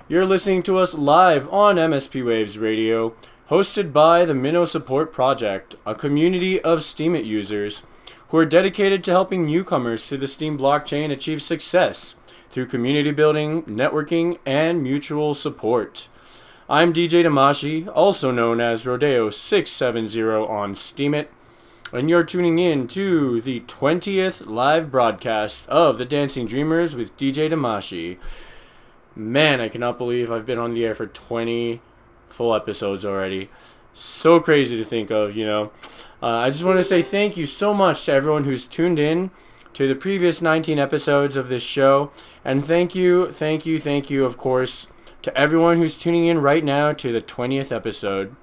You're listening to us live on MSP Waves Radio, hosted by the Minnow Support Project, a community of Steemit users who are dedicated to helping newcomers to the Steem blockchain achieve success through community building, networking, and mutual support. I'm DJ Damashii, also known as Rodeo670 on Steemit, and you're tuning in to the 20th live broadcast of The Dancing Dreamers with DJ Damashii. Man, I cannot believe I've been on the air for 20 full episodes already. So crazy to think of, you know. I just want to say thank you so much to everyone who's tuned in to the previous 19 episodes of this show. And thank you, of course, to everyone who's tuning in right now to the 20th episode.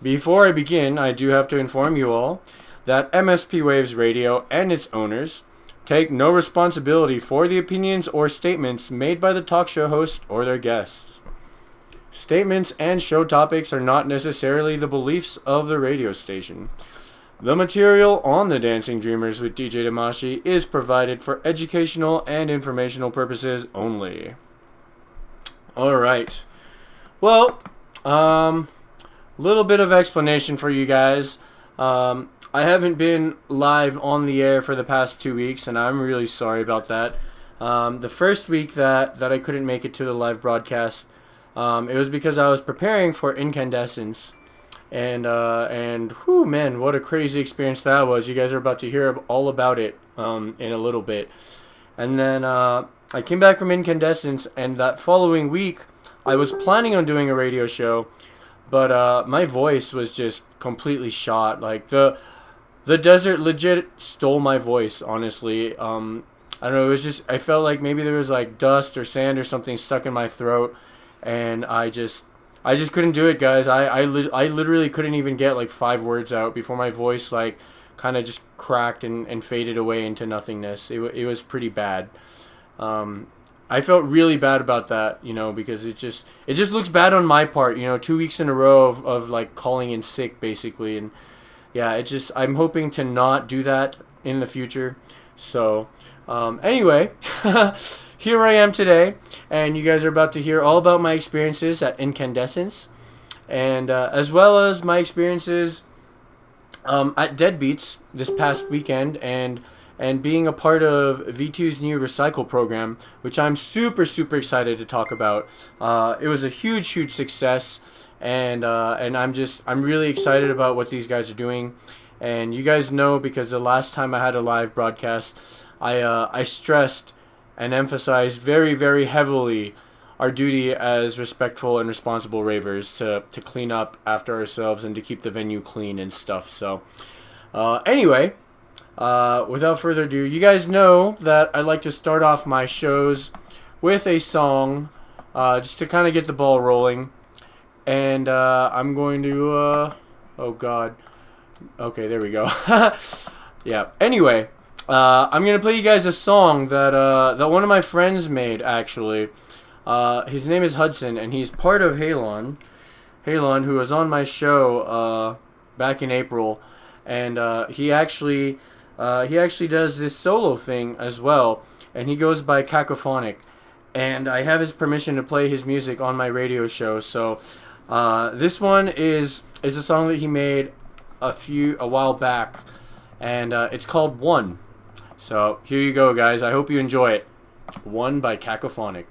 Before I begin, I do have to inform you all that MSP Waves Radio and its owners take no responsibility for the opinions or statements made by the talk show host or their guests. Statements and show topics are not necessarily the beliefs of the radio station. The material on The Dancing Dreamers with DJ Damashii is provided for educational and informational purposes only. Alright. Well, little bit of explanation for you guys. I haven't been live on the air for the past 2 weeks, and I'm really sorry about that. The first week that I couldn't make it to the live broadcast, it was because I was preparing for Incandescence, and whew, man, what a crazy experience that was. You guys are about to hear all about it in a little bit. And then I came back from Incandescence, and that following week, I was planning on doing a radio show, but my voice was just completely shot. Like, the desert legit stole my voice, honestly. I don't know, it was just, I felt like maybe there was like dust or sand or something stuck in my throat, and I just couldn't do it, guys. I literally couldn't even get like 5 words out before my voice like kind of just cracked and faded away into nothingness. It was pretty bad. I felt really bad about that, you know, because it just looks bad on my part, you know, 2 weeks in a row of like calling in sick basically. And yeah, I'm hoping to not do that in the future. So anyway, here I am today, and you guys are about to hear all about my experiences at Incandescence, and as well as my experiences at Deadbeats this past weekend, and being a part of V2's new recycle program, which I'm super excited to talk about. It was a huge success, and I'm really excited about what these guys are doing. And you guys know, because the last time I had a live broadcast, I stressed and emphasized very heavily our duty as respectful and responsible ravers to clean up after ourselves and to keep the venue clean and stuff. So anyway, without further ado, you guys know that I like to start off my shows with a song just to kind of get the ball rolling. And I'm going to oh god, okay, there we go. Yeah, anyway, I'm gonna play you guys a song that one of my friends made, actually. His name is Hudson, and he's part of Halon, who was on my show back in April, and he actually does this solo thing as well, and he goes by Cacophonic, and I have his permission to play his music on my radio show. So this one is a song that he made a while back, and it's called One. So here you go, guys. I hope you enjoy it. One by Cacophonic.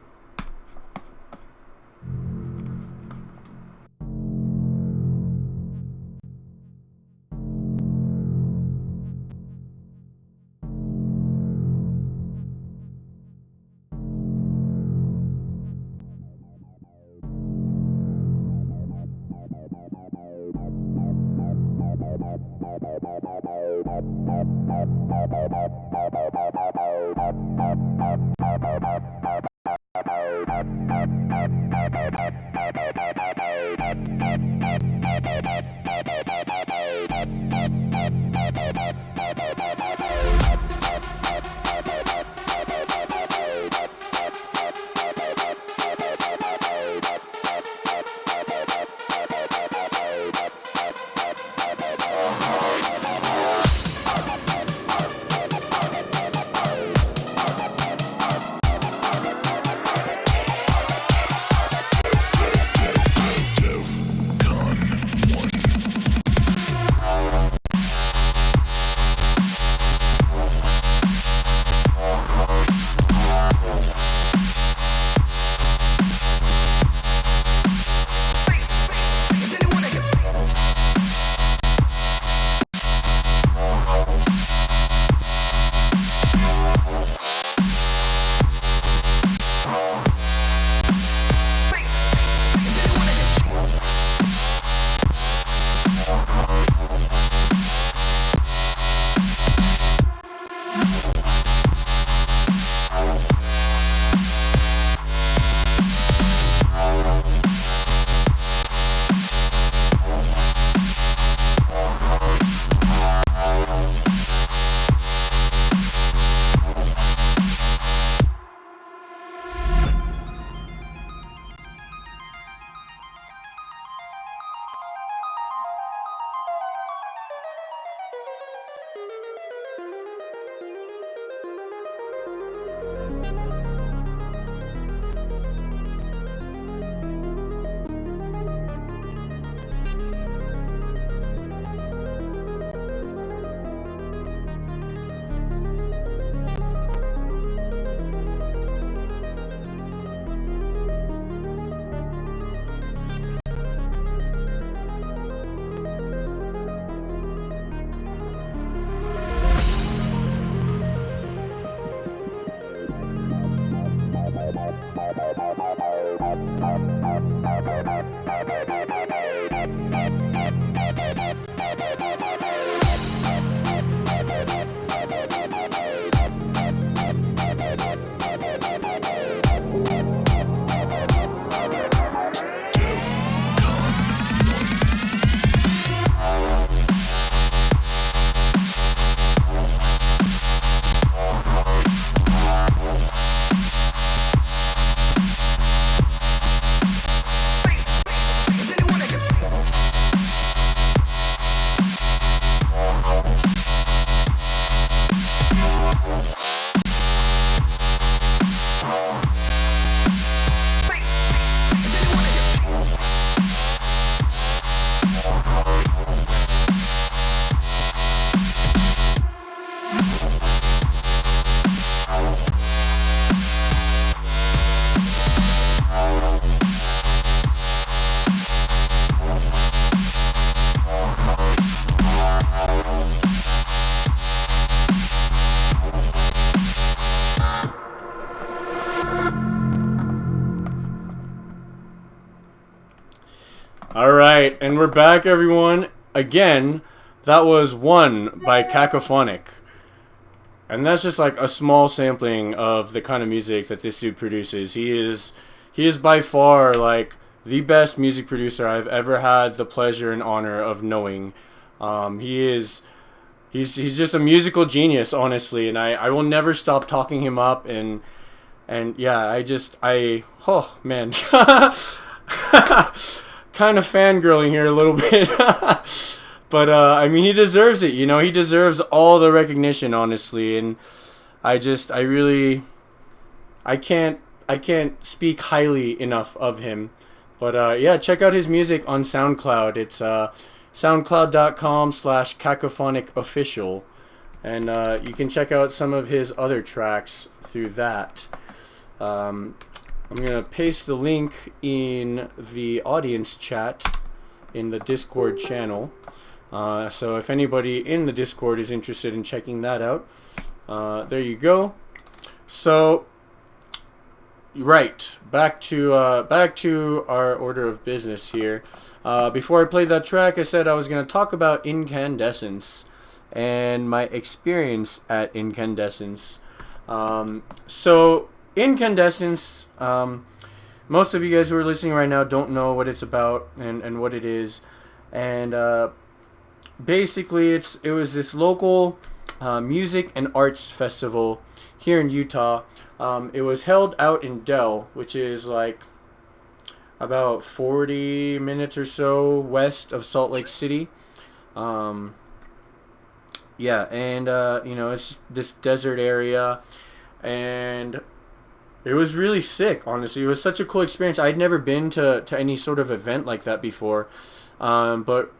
Alright, and we're back, everyone. Again, that was One by Cacophonic. And that's just like a small sampling of the kind of music that this dude produces. He is by far like the best music producer I've ever had the pleasure and honor of knowing. He's just a musical genius, honestly, and I will never stop talking him up, and yeah, oh man. Kind of fangirling here a little bit. But I mean, he deserves it, you know. He deserves all the recognition, honestly, and I can't speak highly enough of him. But yeah, check out his music on SoundCloud. It's soundcloud.com/cacophonicofficial, and you can check out some of his other tracks through that. I'm going to paste the link in the audience chat in the Discord channel. So if anybody in the Discord is interested in checking that out, there you go. So, right, back to our order of business here. Before I played that track, I said I was going to talk about Incandescence and my experience at Incandescence. So Incandescence, most of you guys who are listening right now don't know what it's about and what it is, and basically it was this local music and arts festival here in Utah. It was held out in Dell, which is like about 40 minutes or so west of Salt Lake City. Yeah, and you know, it's this desert area, and it was really sick, honestly. It was such a cool experience. I'd never been to any sort of event like that before. But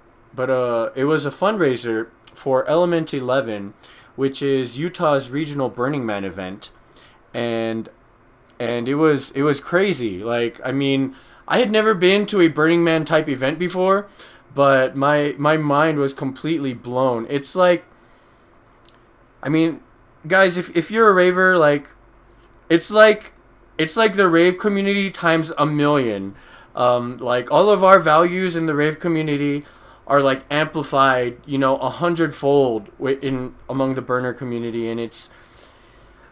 it was a fundraiser for Element 11, which is Utah's regional Burning Man event. And it was crazy. Like, I mean, I had never been to a Burning Man type event before, but my mind was completely blown. It's like, I mean, guys, if you're a raver, like, it's like the rave community times a million. Like, all of our values in the rave community are like amplified, you know, 100-fold among the burner community, and it's,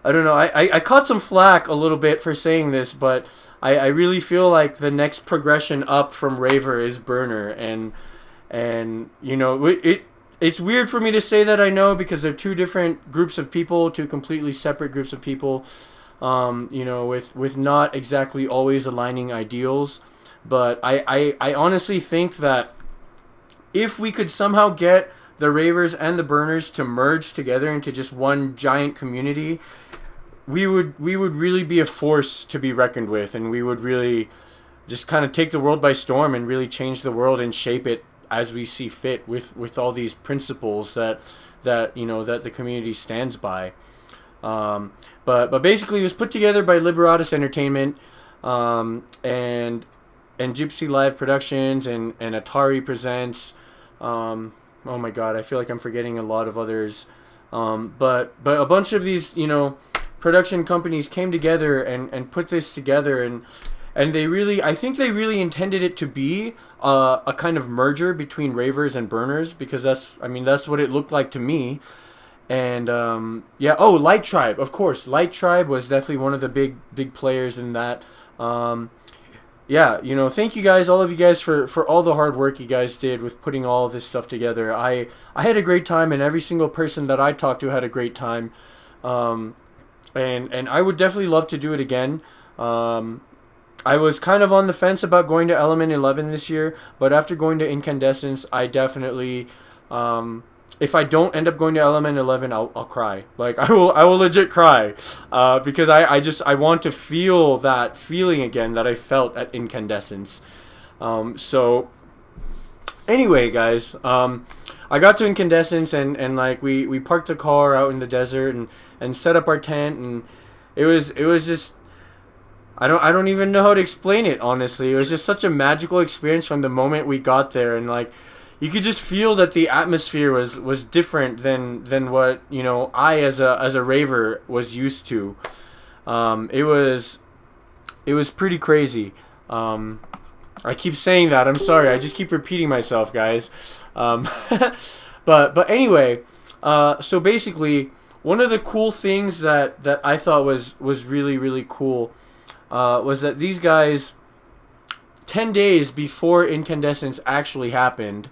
I don't know, I caught some flack a little bit for saying this, but I really feel like the next progression up from raver is burner, and you know, it's weird for me to say that, I know, because they're two different groups of people, two completely separate groups of people. You know, with not exactly always aligning ideals. But I honestly think that if we could somehow get the ravers and the burners to merge together into just one giant community, we would really be a force to be reckoned with, and we would really just kind of take the world by storm and really change the world and shape it as we see fit with all these principles that the community stands by. But basically, it was put together by Liberatus Entertainment, and Gypsy Live Productions and Atari Presents. Oh my God, I feel like I'm forgetting a lot of others. But a bunch of these production companies came together and put this together, and they really, I think they really intended it to be a kind of merger between ravers and burners, because that's what it looked like to me. And yeah, oh, Light Tribe, of course. Light Tribe was definitely one of the big players in that. Um, yeah, thank you guys, all of you guys, for all the hard work you guys did with putting all of this stuff together. I had a great time, and every single person that I talked to had a great time. Um, and I would definitely love to do it again. I was kind of on the fence about going to Element 11 this year, but after going to Incandescence, I definitely, if I don't end up going to Element 11, I'll cry. Like, I will legit cry, because I want to feel that feeling again that I felt at Incandescence. So anyway, guys, I got to Incandescence, and like we parked the car out in the desert and set up our tent, and it was just, I don't even know how to explain it, honestly. It was just such a magical experience from the moment we got there, and like you could just feel that the atmosphere was different than what I as a raver was used to. It was pretty crazy. I keep saying that. I'm sorry. I just keep repeating myself, guys. Um, but anyway, so basically, one of the cool things that I thought was really really cool, was that these guys, 10 days before Incandescence actually happened,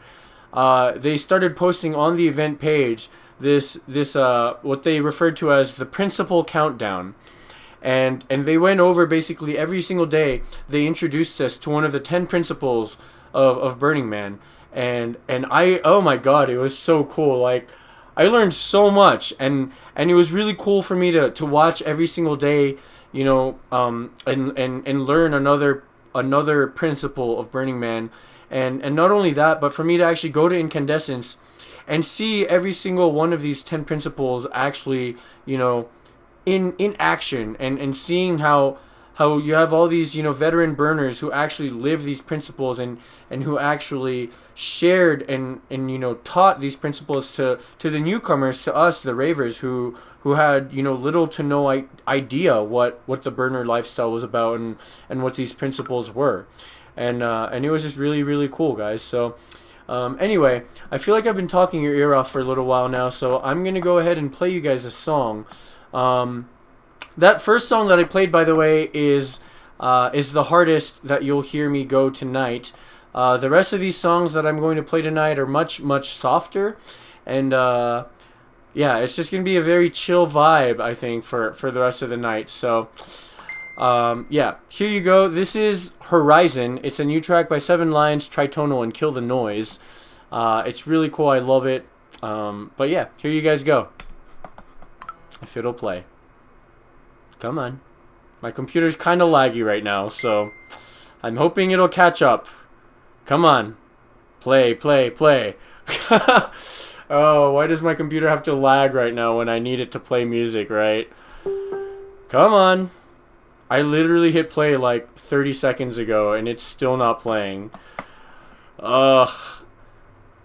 they started posting on the event page this what they referred to as the principal countdown, and they went over basically every single day. They introduced us to one of the 10 principles of Burning Man, and I, oh my God, it was so cool. Like, I learned so much, and it was really cool for me to watch every single day, and learn another principle of Burning Man, and not only that, but for me to actually go to Incandescence and see every single one of these 10 principles actually, in action, and seeing how you have all these veteran burners who actually live these principles, and who actually shared and taught these principles to the newcomers, to us, the ravers, who had little to no idea what the burner lifestyle was about, and what these principles were. And it was just really really cool, guys. So anyway, I feel like I've been talking your ear off for a little while now, so I'm gonna go ahead and play you guys a song. That first song that I played, by the way, is the hardest that you'll hear me go tonight. The rest of these songs that I'm going to play tonight are much much softer, and yeah, it's just gonna be a very chill vibe, I think, for the rest of the night. So yeah, here you go. This is Horizon. It's a new track by Seven Lions, Tritonal, and Kill the Noise. It's really cool. I love it. But yeah, here you guys go. If it'll play. Come on. My computer's kind of laggy right now, so I'm hoping it'll catch up. Come on. Play, play, play. Oh, why does my computer have to lag right now when I need it to play music, right? Come on. I literally hit play like 30 seconds ago, and it's still not playing. Ugh.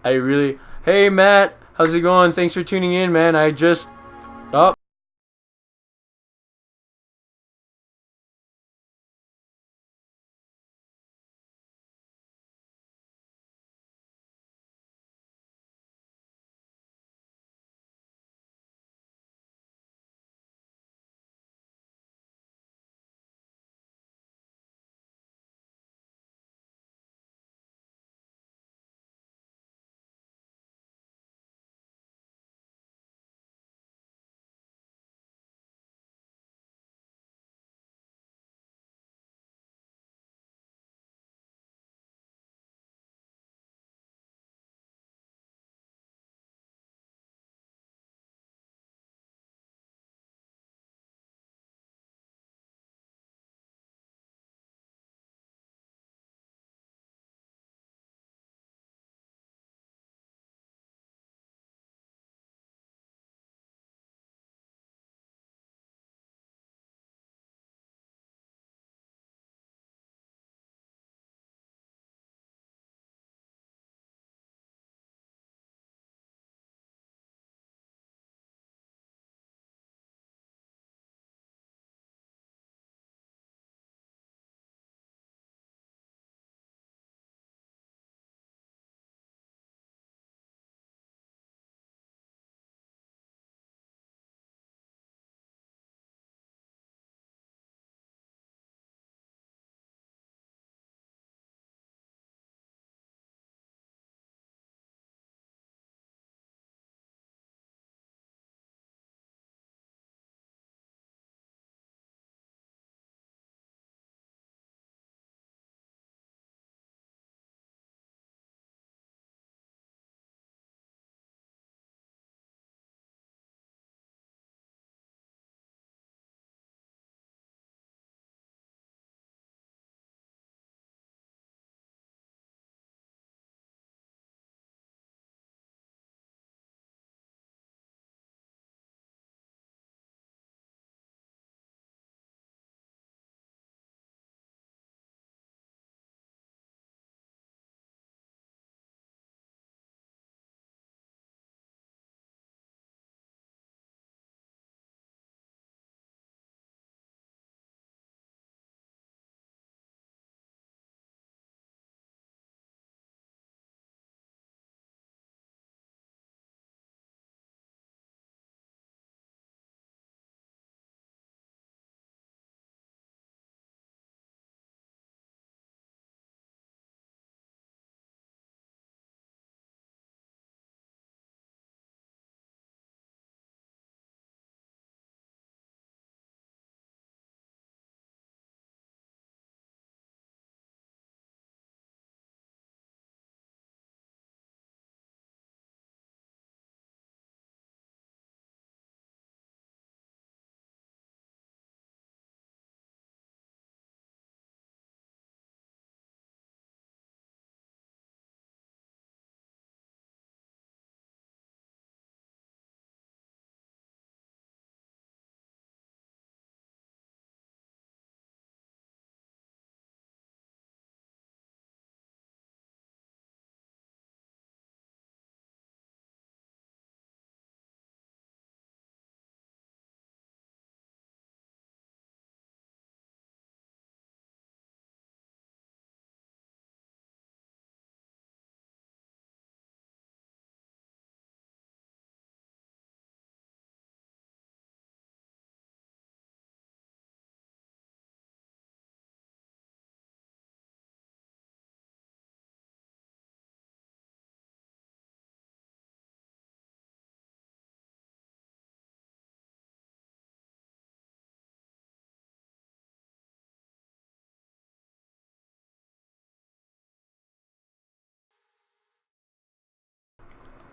I really... Hey, Matt. How's it going? Thanks for tuning in, man. I just... Oh.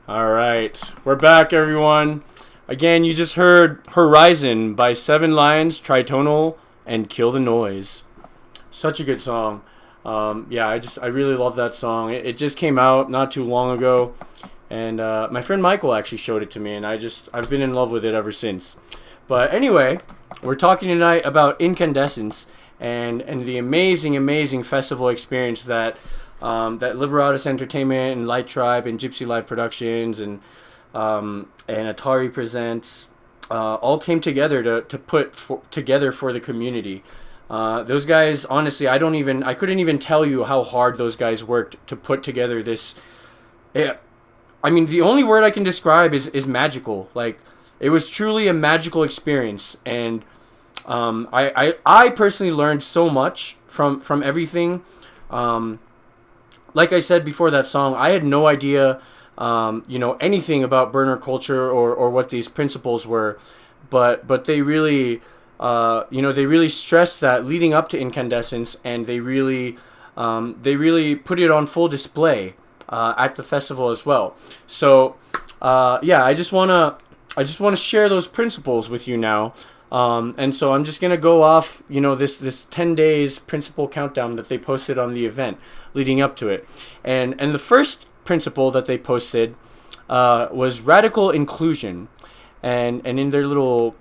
All right, we're back, everyone. Again, you just heard Horizon by Seven Lions, Tritonal, and Kill the Noise. Such a good song. Yeah, I really love that song. It just came out not too long ago, and my friend Michael actually showed it to me, and I've been in love with it ever since. But anyway, we're talking tonight about Incandescence and the amazing festival experience that Liberatus Entertainment and Light Tribe and Gypsy Live Productions and Atari Presents all came together to put together for the community. Those guys, honestly, I couldn't even tell you how hard those guys worked to put together this. I mean, the only word I can describe is magical. Like, it was truly a magical experience, and I personally learned so much from everything. Like I said before that song, I had no idea, anything about burner culture or what these principles were, but they really, they really stressed that leading up to Incandescence, and they really put it on full display at the festival as well. So, I just wanna share those principles with you now. And so I'm just going to go off, this 10 days principle countdown that they posted on the event leading up to it. And the first principle that they posted was radical inclusion. And in their little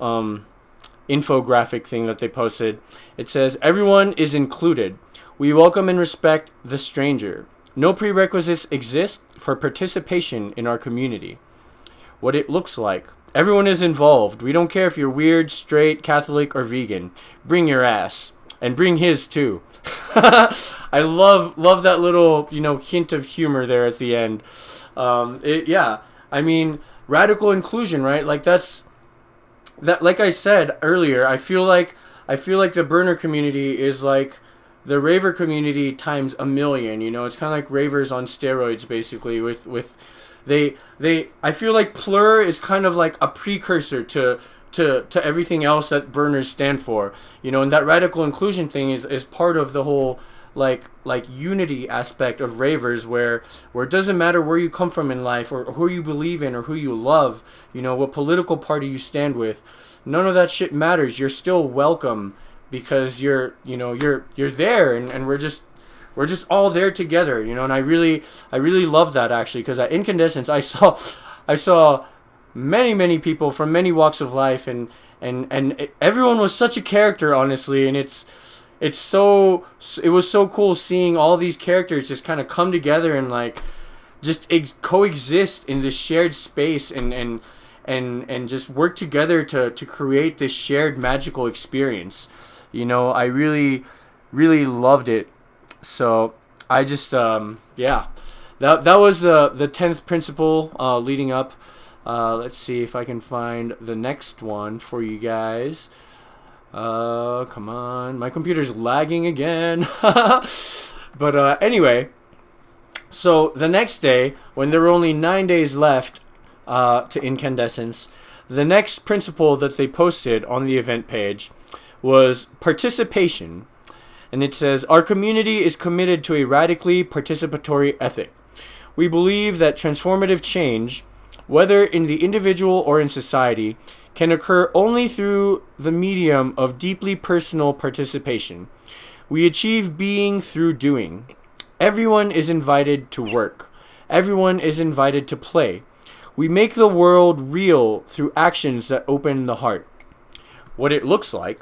infographic thing that they posted, it says, "Everyone is included. We welcome and respect the stranger. No prerequisites exist for participation in our community. What it looks like. Everyone is involved. We don't care if you're weird, straight, Catholic, or vegan. Bring your ass. And bring his, too." I love that little, hint of humor there at the end. I mean, radical inclusion, right? Like, like I said earlier, I feel like the burner community is like the raver community times a million. It's kind of like ravers on steroids, basically, with I feel like PLUR is kind of like a precursor to everything else that burners stand for, and that radical inclusion thing is part of the whole like unity aspect of ravers, where it doesn't matter where you come from in life or who you believe in or who you love, what political party you stand with. None of that shit matters. You're still welcome because you're there, and we're just all there together, and I really love that, actually, because at Incandescence I saw many people from many walks of life, and everyone was such a character, honestly, and it was so cool seeing all these characters just kind of come together and like just coexist in this shared space and just work together to create this shared magical experience. I really loved it. So I just that was the 10th principle leading up. Let's see if I can find the next one for you guys. Come on, my computer's lagging again. But anyway, so the next day, when there were only 9 days left to Incandescence, the next principle that they posted on the event page was participation. And it says, "Our community is committed to a radically participatory ethic. We believe that transformative change, whether in the individual or in society, can occur only through the medium of deeply personal participation. We achieve being through doing. Everyone is invited to work. Everyone is invited to play. We make the world real through actions that open the heart. What it looks like.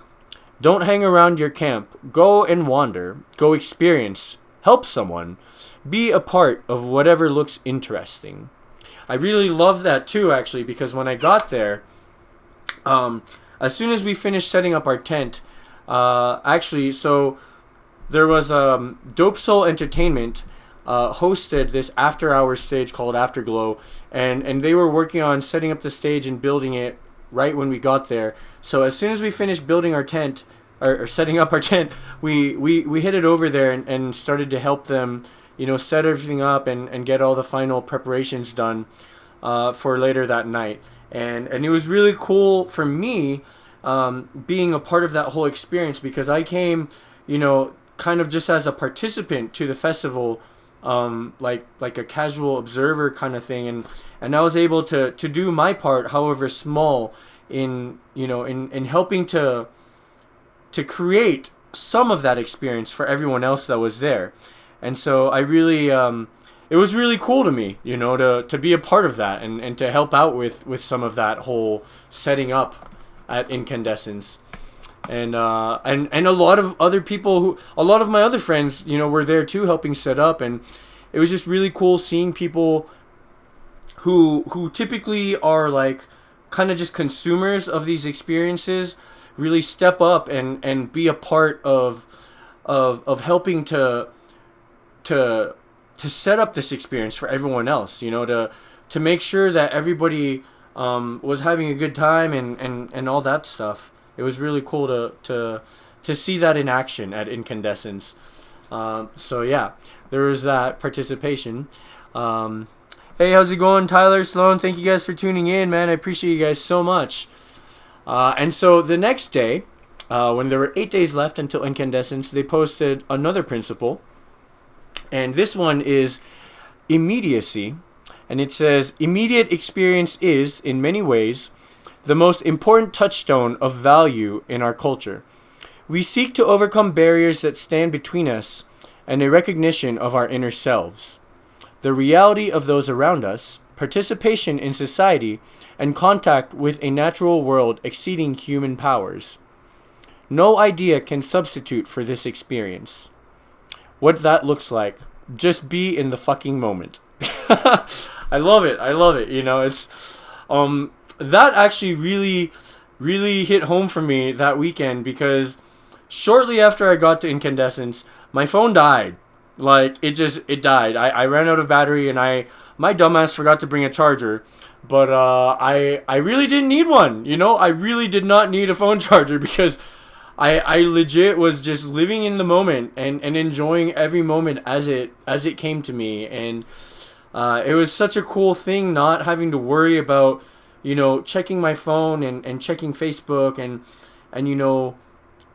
Don't hang around your camp. Go and wander. Go experience. Help someone. Be a part of whatever looks interesting." I really love that too, actually, because when I got there, as soon as we finished setting up our tent, so there was Dope Soul Entertainment hosted this after-hours stage called Afterglow, and they were working on setting up the stage and building it right when we got there. So as soon as we finished building our tent, or setting up our tent, we headed over there and started to help them, set everything up and get all the final preparations done for later that night. And it was really cool for me being a part of that whole experience, because I came, kind of just as a participant to the festival, like a casual observer kind of thing, and I was able to do my part, however small, in in helping to create some of that experience for everyone else that was there. And so I really it was really cool to me, to be a part of that, and to help out with some of that whole setting up at Incandescence. And a lot of other people, a lot of my other friends, were there too, helping set up. And it was just really cool seeing people who typically are like kind of just consumers of these experiences really step up and be a part of helping to set up this experience for everyone else, to make sure that everybody was having a good time, and all that stuff. It was really cool to see that in action at Incandescence. So yeah, there was that participation. Hey, how's it going, Tyler, Sloan? Thank you guys for tuning in, man. I appreciate you guys so much. And so the next day, when there were 8 days left until Incandescence, they posted another principle. And this one is immediacy. And it says, immediate experience is, in many ways, the most important touchstone of value in our culture. We seek to overcome barriers that stand between us and a recognition of our inner selves, the reality of those around us, participation in society, and contact with a natural world exceeding human powers. No idea can substitute for this experience. What that looks like, just be in the fucking moment. I love it. It's that actually really hit home for me that weekend, because shortly after I got to Incandescence, my phone died. Like, it died. I ran out of battery, and my dumbass forgot to bring a charger. But I really didn't need one. I really did not need a phone charger, because I legit was just living in the moment and enjoying every moment as it came to me. And it was such a cool thing not having to worry about checking my phone and checking Facebook and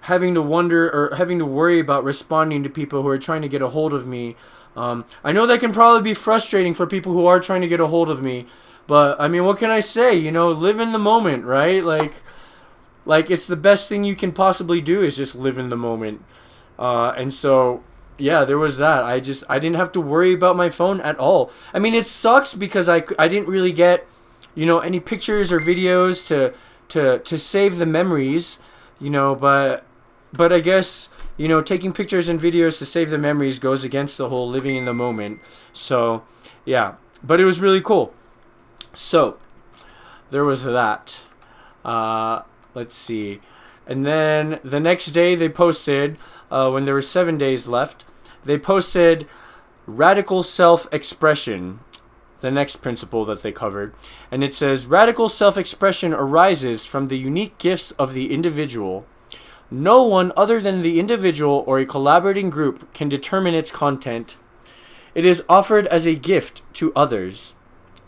having to wonder or having to worry about responding to people who are trying to get a hold of me. I know that can probably be frustrating for people who are trying to get a hold of me, but I mean, what can I say? Live in the moment, right? Like it's the best thing you can possibly do is just live in the moment. And so, yeah, there was that. I didn't have to worry about my phone at all. I mean, it sucks because I didn't really get, any pictures or videos to save the memories, but I guess, taking pictures and videos to save the memories goes against the whole living in the moment. So, yeah, but it was really cool. So, there was that. Let's see. And then the next day they posted, when there were 7 days left, they posted radical self-expression, the next principle that they covered. And it says, radical self-expression arises from the unique gifts of the individual. No one other than the individual or a collaborating group can determine its content. It is offered as a gift to others.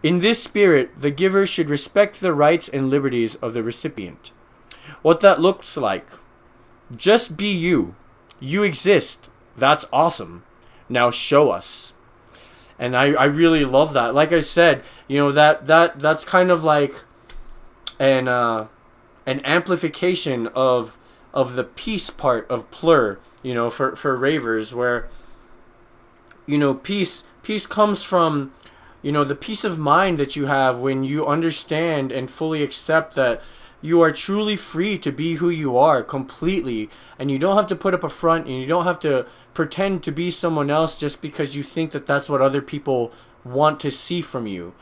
In this spirit, the giver should respect the rights and liberties of the recipient. What that looks like. Just be you. You exist. That's awesome. Now show us. And I really love that. Like I said, that's kind of like an amplification of the peace part of PLUR, for ravers, where peace comes from the peace of mind that you have when you understand and fully accept that you are truly free to be who you are completely, and you don't have to put up a front, and you don't have to pretend to be someone else just because you think that that's what other people want to see from you.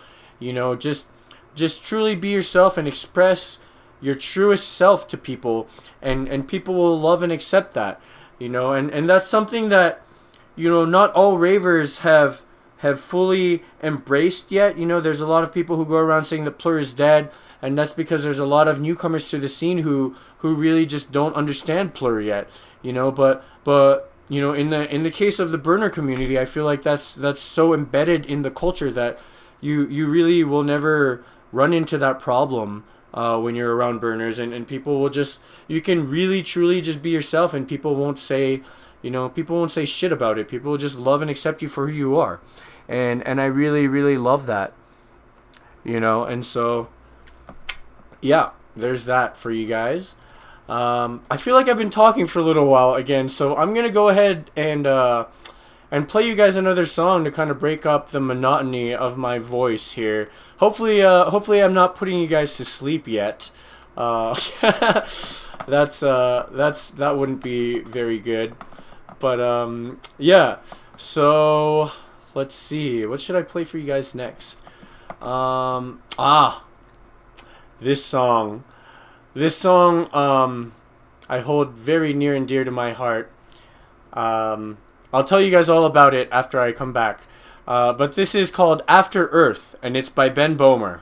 Just truly be yourself and express your truest self to people, and people will love and accept that. And that's something that not all ravers have fully embraced yet. There's a lot of people who go around saying that PLUR is dead, and that's because there's a lot of newcomers to the scene who really just don't understand PLUR yet. But in the case of the burner community, I feel like that's so embedded in the culture that you really will never run into that problem when you're around burners, and people will you can really truly just be yourself, and people won't say You know, people won't say shit about it. People will just love and accept you for who you are. And I really, really love that. You know, and so, yeah, there's that for you guys. I feel like I've been talking for a little while again, so I'm going to go ahead and play you guys another song to kind of break up the monotony of my voice here. Hopefully I'm not putting you guys to sleep yet. That wouldn't be very good. But yeah. So let's see. What should I play for you guys next? This song. This song I hold very near and dear to my heart. I'll tell you guys all about it after I come back. But this is called After Earth, and it's by Ben Bomer.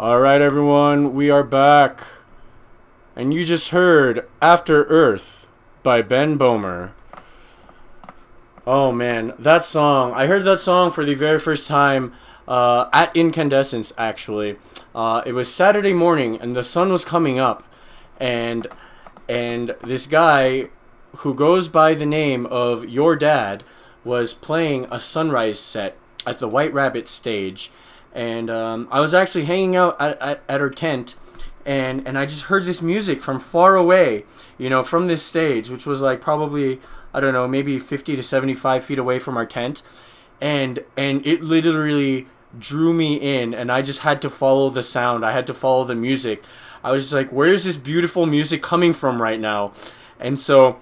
All right, everyone, we are back. And you just heard After Earth by Ben Bomer. Oh man, that song. I heard that song for the very first time at Incandescence, actually. It was Saturday morning and the sun was coming up. And this guy who goes by the name of Your Dad was playing a sunrise set at the White Rabbit stage. And I was actually hanging out at her tent, and I just heard this music from far away, you know, from this stage, which was like probably, I don't know, maybe 50 to 75 feet away from our tent. And it literally drew me in, and I just had to follow the sound. I had to follow the music. I was just like, where is this beautiful music coming from right now? And so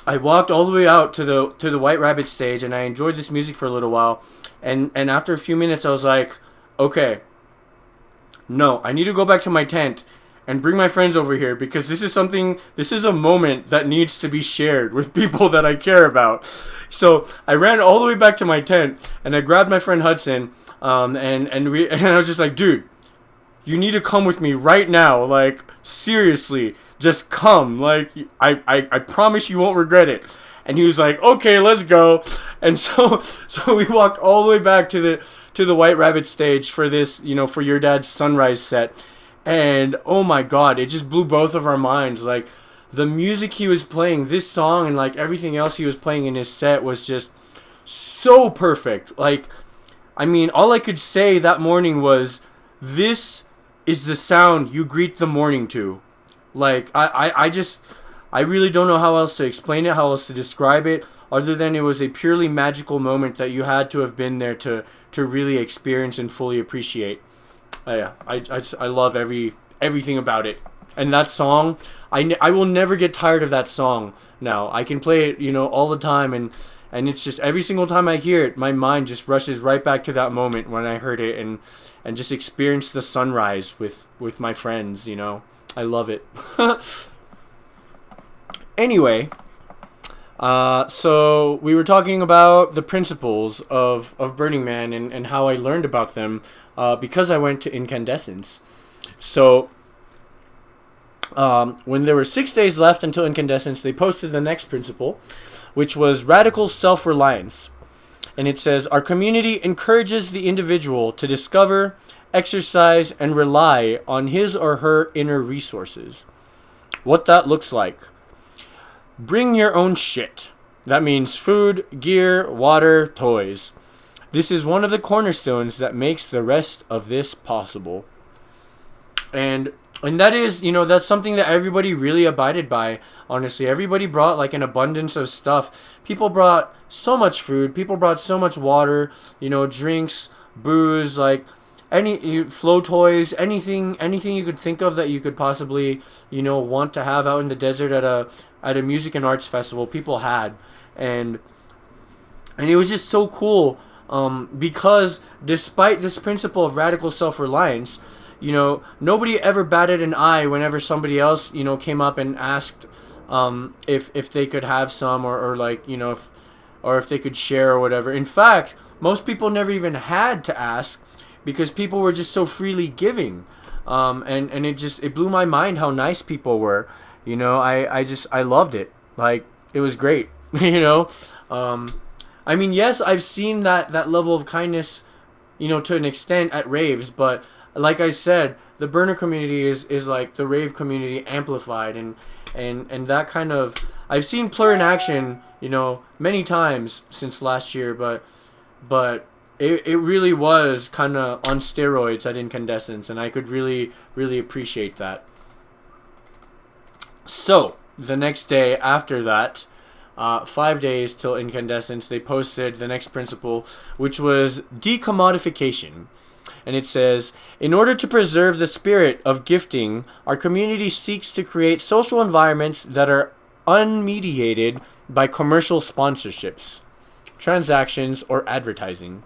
I walked all the way out to the White Rabbit stage, and I enjoyed this music for a little while. And after a few minutes, I was like, okay, no, I need to go back to my tent and bring my friends over here, because this is a moment that needs to be shared with people that I care about. So I ran all the way back to my tent, and I grabbed my friend Hudson, and I was just like, dude, you need to come with me right now. Like, seriously, just come. Like, I promise you won't regret it. And he was like, okay, let's go. And so we walked all the way back to the White Rabbit stage for this, you know, for Your Dad's sunrise set. And oh my God, it just blew both of our minds. Like, the music he was playing, this song and like everything else he was playing in his set was just so perfect. Like, I mean, all I could say that morning was, this is the sound you greet the morning to. Like, I really don't know how else to explain it, how else to describe it, other than it was a purely magical moment that you had to have been there to really experience and fully appreciate. Yeah, I love everything about it. And that song, I will never get tired of that song now. I can play it, you know, all the time, and it's just every single time I hear it, my mind just rushes right back to that moment when I heard it and just experienced the sunrise with my friends, you know. I love it. Anyway, so we were talking about the principles of Burning Man and how I learned about them because I went to Incandescence. So when there were 6 days left until Incandescence, they posted the next principle, which was radical self-reliance. And it says, our community encourages the individual to discover, exercise, and rely on his or her inner resources. What that looks like. Bring your own shit. That means food, gear, water, toys. This is one of the cornerstones that makes the rest of this possible. And that is, you know, that's something that everybody really abided by, honestly. Everybody brought like an abundance of stuff. People brought so much food. People brought so much water, you know, drinks, booze, like any flow toys, anything you could think of that you could possibly, you know, want to have out in the desert at a music and arts festival. People had. And it was just so cool because despite this principle of radical self-reliance, you know, nobody ever batted an eye whenever somebody else, you know, came up and asked if they could have some or like, you know, if they could share or whatever. In fact, most people never even had to ask because people were just so freely giving. And it blew my mind how nice people were. You know, I loved it. Like, it was great. You know, I mean, yes, I've seen that level of kindness, you know, to an extent at raves, but like I said, the burner community is like the rave community amplified, and that kind of, I've seen PLUR in action, you know, many times since last year, but it really was kind of on steroids at Incandescence, and I could really appreciate that. So the next day after that, 5 days till Incandescence, they posted the next principle, which was decommodification. And it says, in order to preserve the spirit of gifting, our community seeks to create social environments that are unmediated by commercial sponsorships, transactions, or advertising.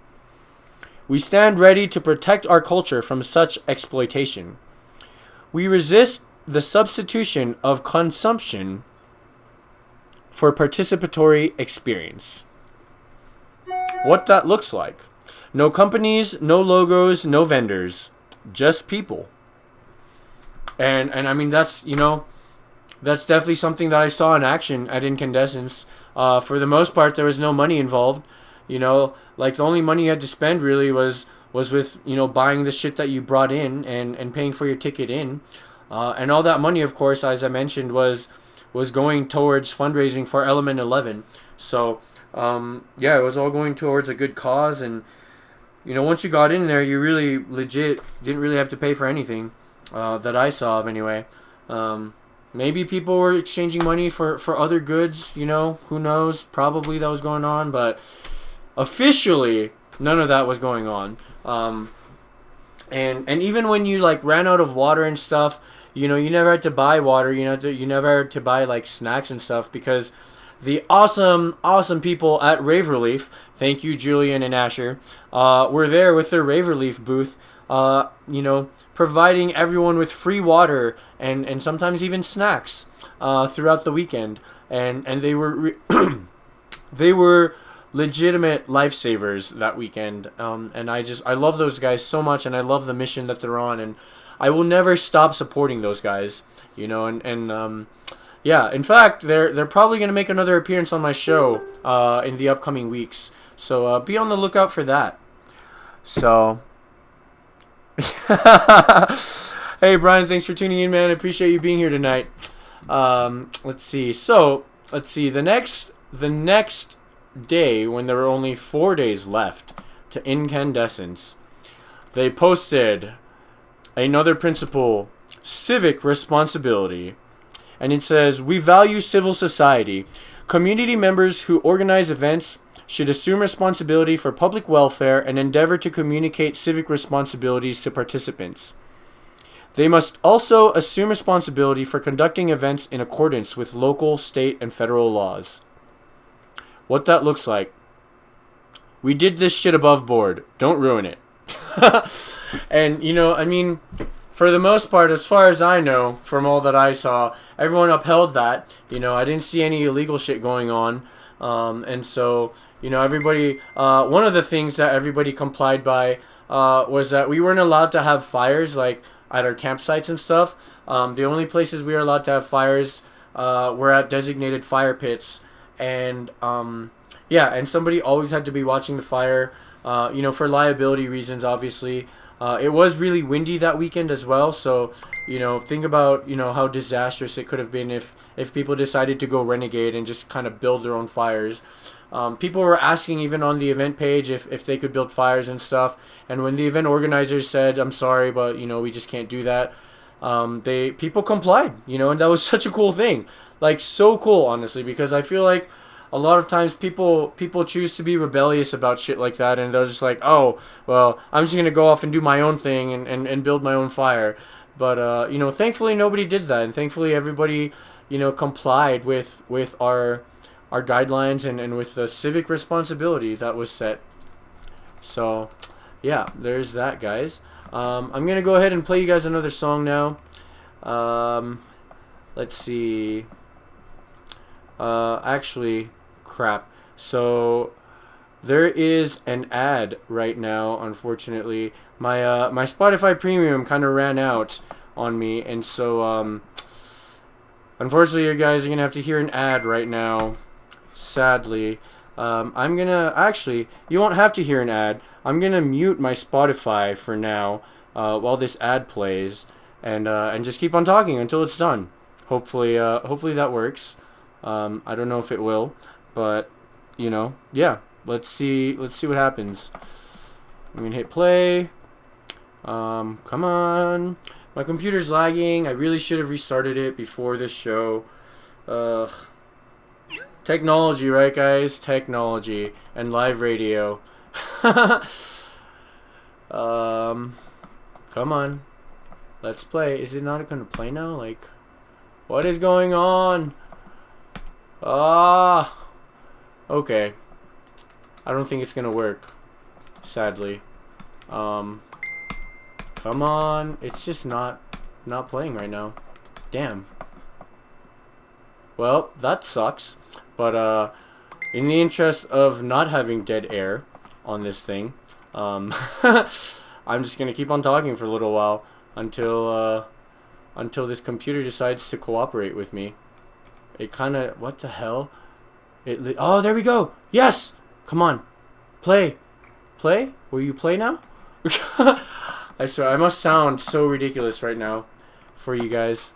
We stand ready to protect our culture from such exploitation. We resist the substitution of consumption for participatory experience. What that looks like. No companies, no logos, no vendors, just people. And I mean, that's, you know, that's definitely something that I saw in action at Incandescence. For the most part, there was no money involved. You know, like the only money you had to spend really was with, you know, buying the shit that you brought in and paying for your ticket in. And all that money, of course, as I mentioned, was going towards fundraising for Element 11. So, yeah, it was all going towards a good cause. And, you know, once you got in there, you really legit didn't really have to pay for anything that I saw of anyway. Maybe people were exchanging money for other goods, you know, who knows? Probably that was going on, but officially, none of that was going on. And even when you like ran out of water and stuff, you know, you never had to buy water. You never had to buy like snacks and stuff because the awesome people at Rave Relief, thank you Julian and Asher, were there with their Rave Relief booth. You know, providing everyone with free water and sometimes even snacks throughout the weekend, and they were they were legitimate lifesavers that weekend. And I love those guys so much, and I love the mission that they're on, and I will never stop supporting those guys. You know, and yeah, in fact, they're probably gonna make another appearance on my show in the upcoming weeks. So be on the lookout for that. So. Hey Brian, thanks for tuning in, man. I appreciate you being here tonight. Let's see. The next day, when there were only 4 days left to Incandescence, they posted another principle: civic responsibility. And it says, "We value civil society. Community members who organize events should assume responsibility for public welfare and endeavor to communicate civic responsibilities to participants. They must also assume responsibility for conducting events in accordance with local, state, and federal laws." What that looks like. We did this shit above board. Don't ruin it. And, you know, I mean, for the most part, as far as I know, from all that I saw, everyone upheld that. You know, I didn't see any illegal shit going on. And so, you know, everybody, one of the things that everybody complied by was that we weren't allowed to have fires, like, at our campsites and stuff. The only places we were allowed to have fires were at designated fire pits. And, yeah, and somebody always had to be watching the fire, you know, for liability reasons, obviously. It was really windy that weekend as well, so, you know, think about, you know, how disastrous it could have been if people decided to go renegade and just kind of build their own fires. People were asking even on the event page if they could build fires and stuff, and when the event organizers said, "I'm sorry, but, you know, we just can't do that," people complied, you know, and that was such a cool thing. Like, so cool, honestly, because I feel like a lot of times people choose to be rebellious about shit like that, and they're just like, "Oh, well, I'm just gonna go off and do my own thing and build my own fire." But you know, thankfully nobody did that, and thankfully everybody, you know, complied with our guidelines and with the civic responsibility that was set. So yeah, there's that, guys. I'm gonna go ahead and play you guys another song now. Let's see. Actually, crap. So there is an ad right now. Unfortunately, my my Spotify Premium kind of ran out on me, and so unfortunately, you guys are gonna have to hear an ad right now. Sadly, I'm gonna actually. You won't have to hear an ad. I'm gonna mute my Spotify for now while this ad plays, and just keep on talking until it's done. Hopefully that works. I don't know if it will, but, you know, yeah. Let's see what happens. I'm gonna hit play. Come on. My computer's lagging. I really should have restarted it before this show. Technology, right, guys? Technology and live radio. Come on. Let's play. Is it not gonna play now? Like, what is going on? Okay. I don't think it's gonna work, sadly. Come on. It's just not playing right now. Damn. Well, that sucks. But in the interest of not having dead air on this thing, I'm just gonna keep on talking for a little while until until this computer decides to cooperate with me. It kind of, what the hell? Oh, there we go. Yes. Come on. Play. Play? Will you play now? I swear, I must sound so ridiculous right now for you guys.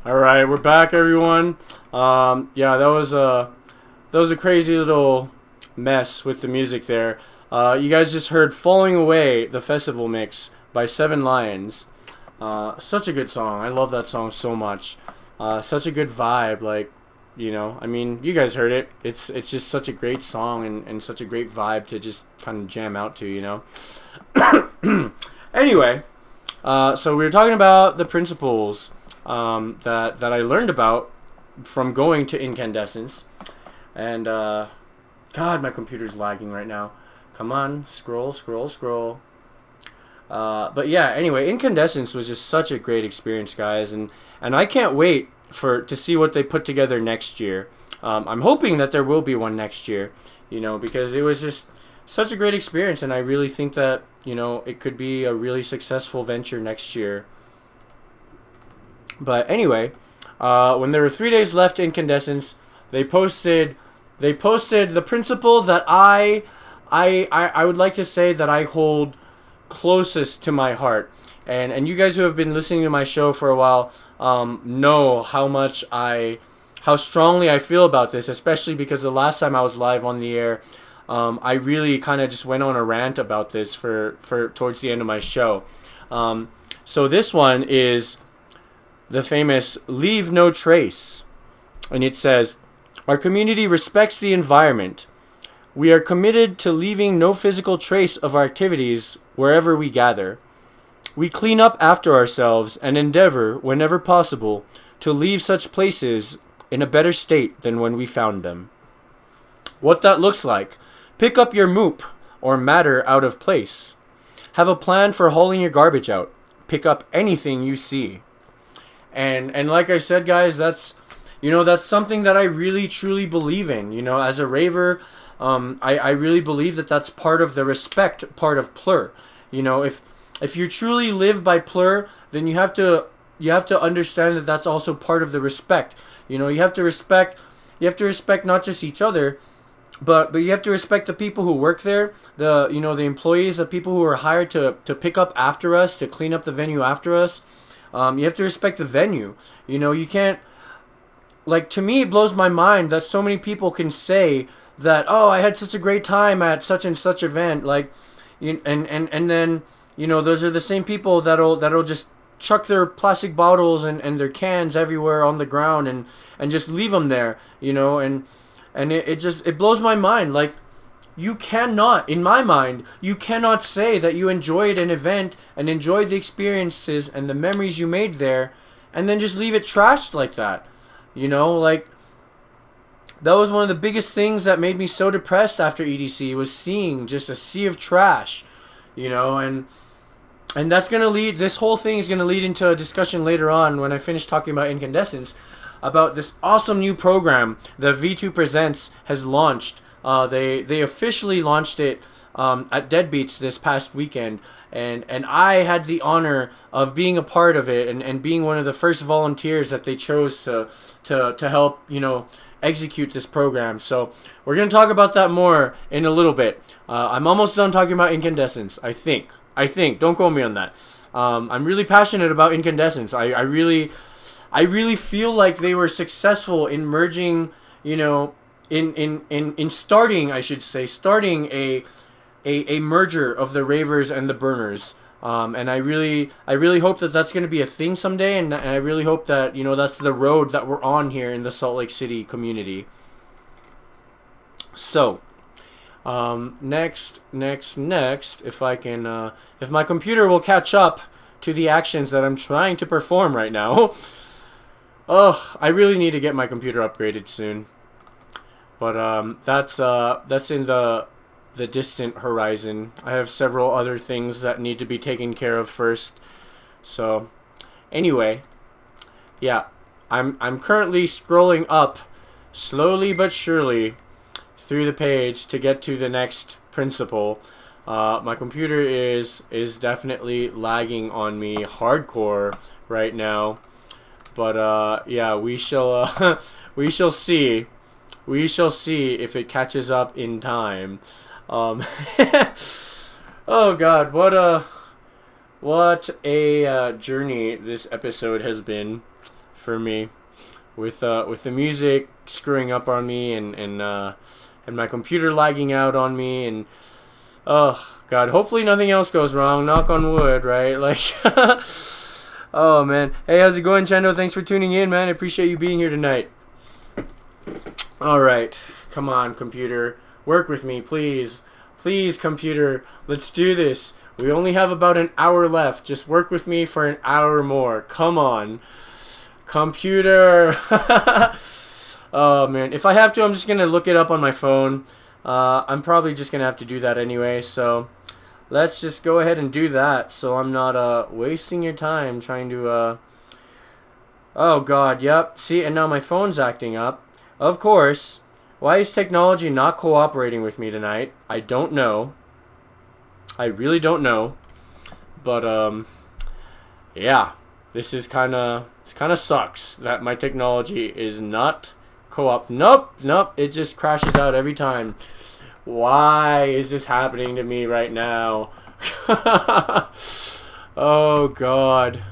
All right, we're back, everyone. Yeah, that was a crazy little mess with the music there. You guys just heard "Falling Away," the festival mix by Seven Lions. Such a good song. I love that song so much. Such a good vibe. Like, you know, I mean, you guys heard it. It's just such a great song and such a great vibe to just kind of jam out to, you know. Anyway, so we were talking about the principles that I learned about from going to Incandescence. And, God, my computer's lagging right now. Come on, scroll, scroll, scroll. But yeah, anyway, Incandescence was just such a great experience, guys. And I can't wait to see what they put together next year. I'm hoping that there will be one next year, you know, because it was just such a great experience, and I really think that, you know, it could be a really successful venture next year. But anyway, when there were 3 days left in Incandescence, they posted the principle that I would like to say that I hold closest to my heart. And you guys who have been listening to my show for a while know how strongly I feel about this, especially because the last time I was live on the air, I really kind of just went on a rant about this for towards the end of my show. So this one is the famous "Leave No Trace," and it says, "Our community respects the environment. We are committed to leaving no physical trace of our activities wherever we gather. We clean up after ourselves and endeavor, whenever possible, to leave such places in a better state than when we found them." What that looks like: pick up your moop or matter out of place. Have a plan for hauling your garbage out. Pick up anything you see. And like I said, guys, that's something that I really truly believe in. You know, as a raver, I really believe that that's part of the respect part of PLUR. You know, if you truly live by PLUR, then you have to understand that that's also part of the respect. You know, you have to respect not just each other, but you have to respect the people who work there, the employees, the people who are hired to pick up after us, to clean up the venue after us. You have to respect the venue. You know, you can't, like, to me it blows my mind that so many people can say that, oh, I had such a great time at such and such event, like, and then, you know, those are the same people that'll just chuck their plastic bottles and their cans everywhere on the ground and just leave them there, you know, and it blows my mind. Like, you cannot, in my mind, you cannot say that you enjoyed an event and enjoyed the experiences and the memories you made there and then just leave it trashed like that. You know, like, that was one of the biggest things that made me so depressed after EDC, was seeing just a sea of trash, you know, and that's going to lead, this whole thing is going to lead into a discussion later on when I finish talking about Incandescence, about this awesome new program that V2 Presents has launched. They officially launched it at Deadbeats this past weekend, and I had the honor of being a part of it and being one of the first volunteers that they chose to help, you know, execute this program. So we're going to talk about that more in a little bit. I'm almost done talking about Incandescence, I think. Don't quote me on that. I'm really passionate about Incandescence. I really feel like they were successful in merging, you know, in starting, I should say, a merger of the ravers and the burners. And I really hope that that's going to be a thing someday, and I really hope that, you know, that's the road that we're on here in the Salt Lake City community. So, next, if I can, if my computer will catch up to the actions that I'm trying to perform right now. Ugh, I really need to get my computer upgraded soon. But that's in the distant horizon. I have several other things that need to be taken care of first. So, anyway, yeah, I'm currently scrolling up slowly but surely through the page to get to the next principle. My computer is definitely lagging on me hardcore right now. But yeah, we shall see. We shall see if it catches up in time. Oh God, what a journey this episode has been for me, with the music screwing up on me and my computer lagging out on me, and oh God, hopefully nothing else goes wrong. Knock on wood, right? Like, oh man, hey, how's it going, Chendo? Thanks for tuning in, man. I appreciate you being here tonight. All right, come on, computer, work with me, please. Please, computer, let's do this. We only have about an hour left. Just work with me for an hour more. Come on, computer. Oh man, if I have to, I'm just gonna look it up on my phone. I'm probably just gonna have to do that anyway, so let's just go ahead and do that, so I'm not wasting your time trying to oh God, yep, see, and now my phone's acting up. Of course, Why is technology not cooperating with me tonight? I don't know. I really don't know. But yeah, this kind of sucks that my technology is not co-op. Nope. It just crashes out every time. Why is this happening to me right now? Oh God.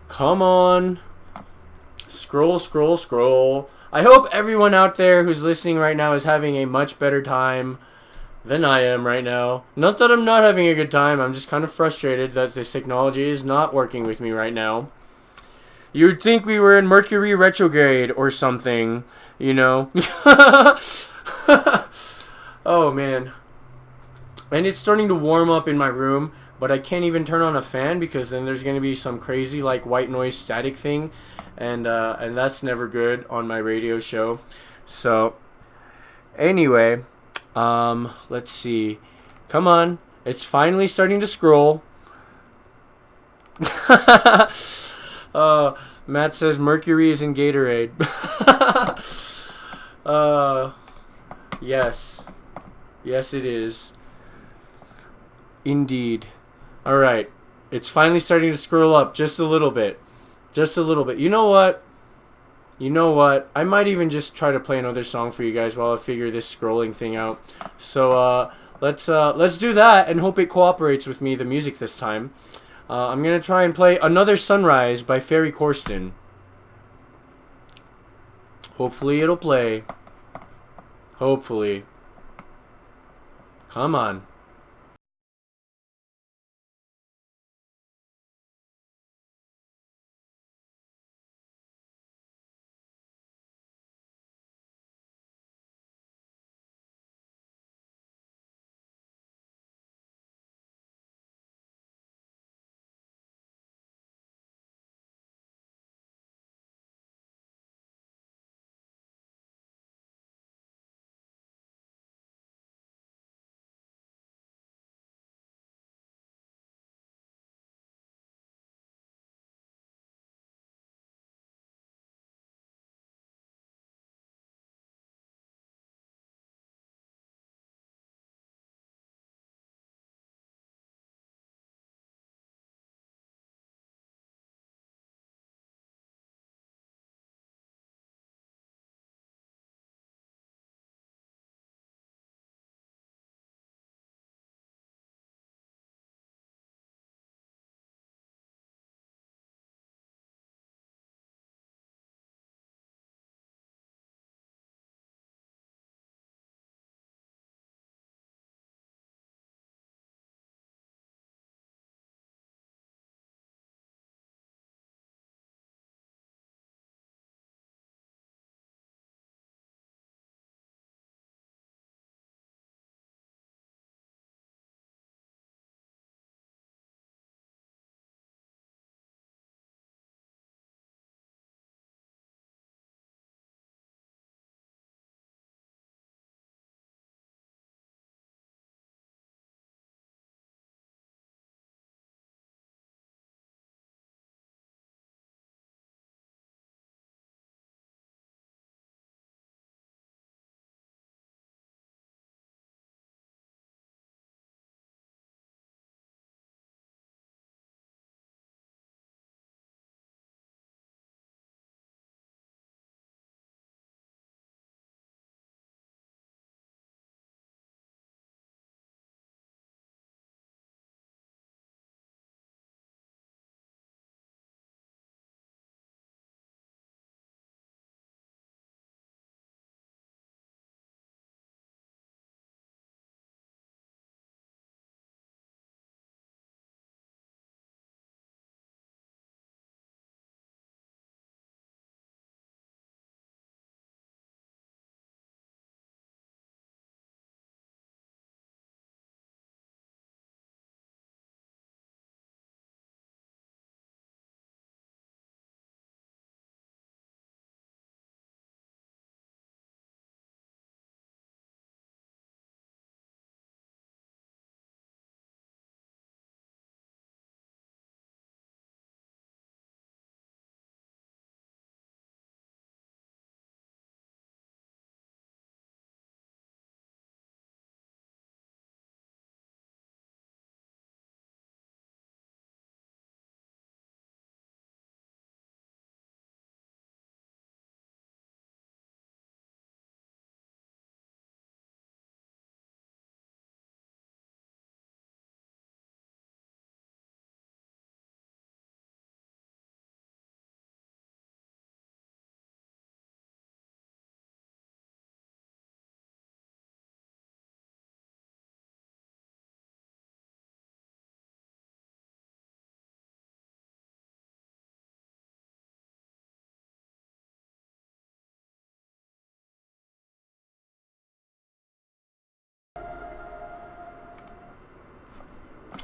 Come on. Scroll. I hope everyone out there who's listening right now is having a much better time than I am right now. Not that I'm not having a good time, I'm just kind of frustrated that this technology is not working with me right now. You'd think we were in Mercury retrograde or something, you know? Oh man. And it's starting to warm up in my room, but I can't even turn on a fan because then there's going to be some crazy like white noise static thing, and that's never good on my radio show. So anyway, let's see. Come on, it's finally starting to scroll. uh, Matt says Mercury is in Gatorade. uh, yes, it is. Indeed. All right. It's finally starting to scroll up just a little bit. Just a little bit. You know what? I might even just try to play another song for you guys while I figure this scrolling thing out. So let's do that and hope it cooperates with me, the music this time. I'm going to try and play Another Sunrise by Ferry Corsten. Hopefully it'll play. Hopefully. Come on.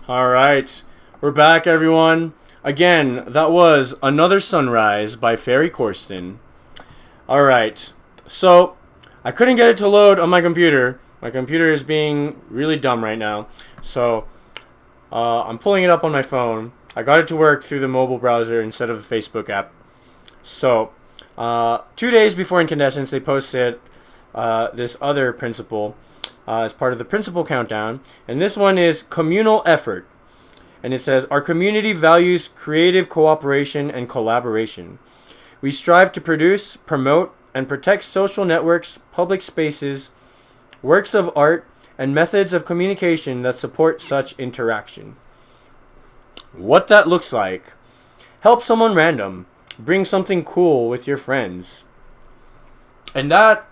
All right, we're back, everyone. Again, that was Another Sunrise by Ferry Corsten. All right, so I couldn't get it to load on my computer. My computer is being really dumb right now, so I'm pulling it up on my phone. I got it to work through the mobile browser instead of the Facebook app. So, 2 days before Incandescence, they posted this other principle as part of the principle countdown, and this one is communal effort. And it says, our community values creative cooperation and collaboration. We strive to produce, promote, and protect social networks, public spaces, works of art, and methods of communication that support such interaction. What that looks like. Help someone random. Bring something cool with your friends. And that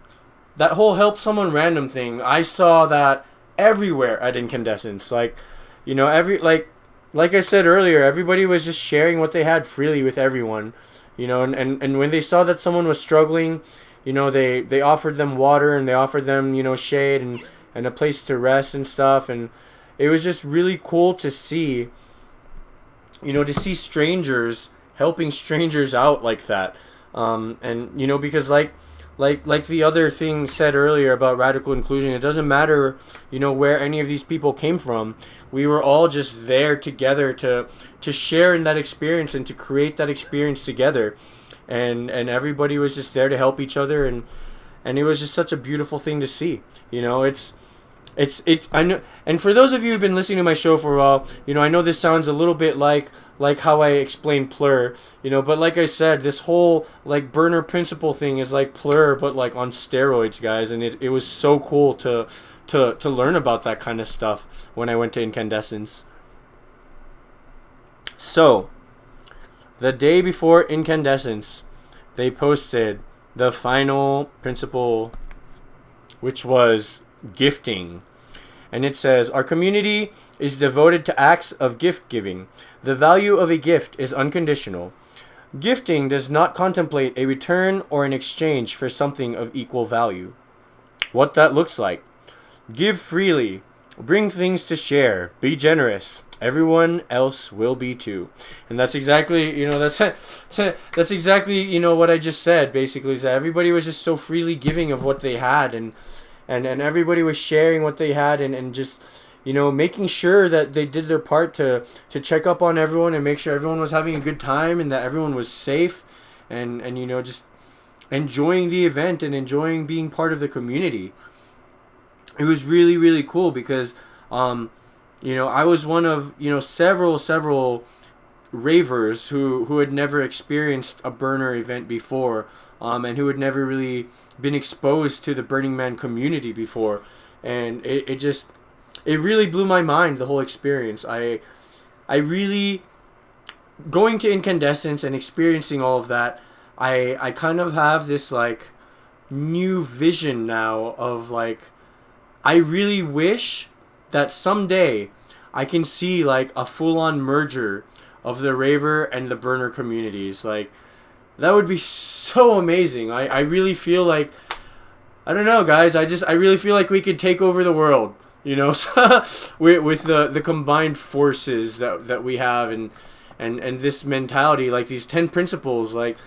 whole help someone random thing, I saw that everywhere at Incandescence. Like, you know, like I said earlier, everybody was just sharing what they had freely with everyone. You know, and when they saw that someone was struggling, you know, they offered them water, and they offered them, you know, shade and a place to rest and stuff. And it was just really cool to see, you know, to see strangers helping strangers out like that. And, you know, because like the other thing said earlier about radical inclusion, it doesn't matter, you know, where any of these people came from. We were all just there together to share in that experience and to create that experience together. And everybody was just there to help each other, and it was just such a beautiful thing to see. You know, I know, and for those of you who've been listening to my show for a while, you know, I know this sounds a little bit like how I explain PLUR, you know, but like I said, this whole like burner principle thing is like PLUR, but like on steroids, guys. And it was so cool to learn about that kind of stuff when I went to Incandescence. So, the day before Incandescence, they posted the final principle, which was gifting. And it says, our community is devoted to acts of gift giving. The value of a gift is unconditional. Gifting does not contemplate a return or an exchange for something of equal value. What that looks like. Give freely. Bring things to share. Be generous. Everyone else will be too. And that's exactly, you know, that's exactly, you know, what I just said, basically, is that everybody was just so freely giving of what they had, and everybody was sharing what they had, and just, you know, making sure that they did their part to check up on everyone and make sure everyone was having a good time and that everyone was safe, and you know, just enjoying the event and enjoying being part of the community. It was really, really cool because, you know, I was one of, you know, several ravers who had never experienced a burner event before, and who had never really been exposed to the Burning Man community before. And it really blew my mind, the whole experience. I really, going to Incandescence and experiencing all of that, I kind of have this like new vision now of like, I really wish that someday I can see like a full-on merger of the raver and the burner communities. Like, that would be so amazing. I really feel like, I don't know, guys, I really feel like we could take over the world, you know, with the combined forces that we have, and this mentality, like these 10 principles. Like,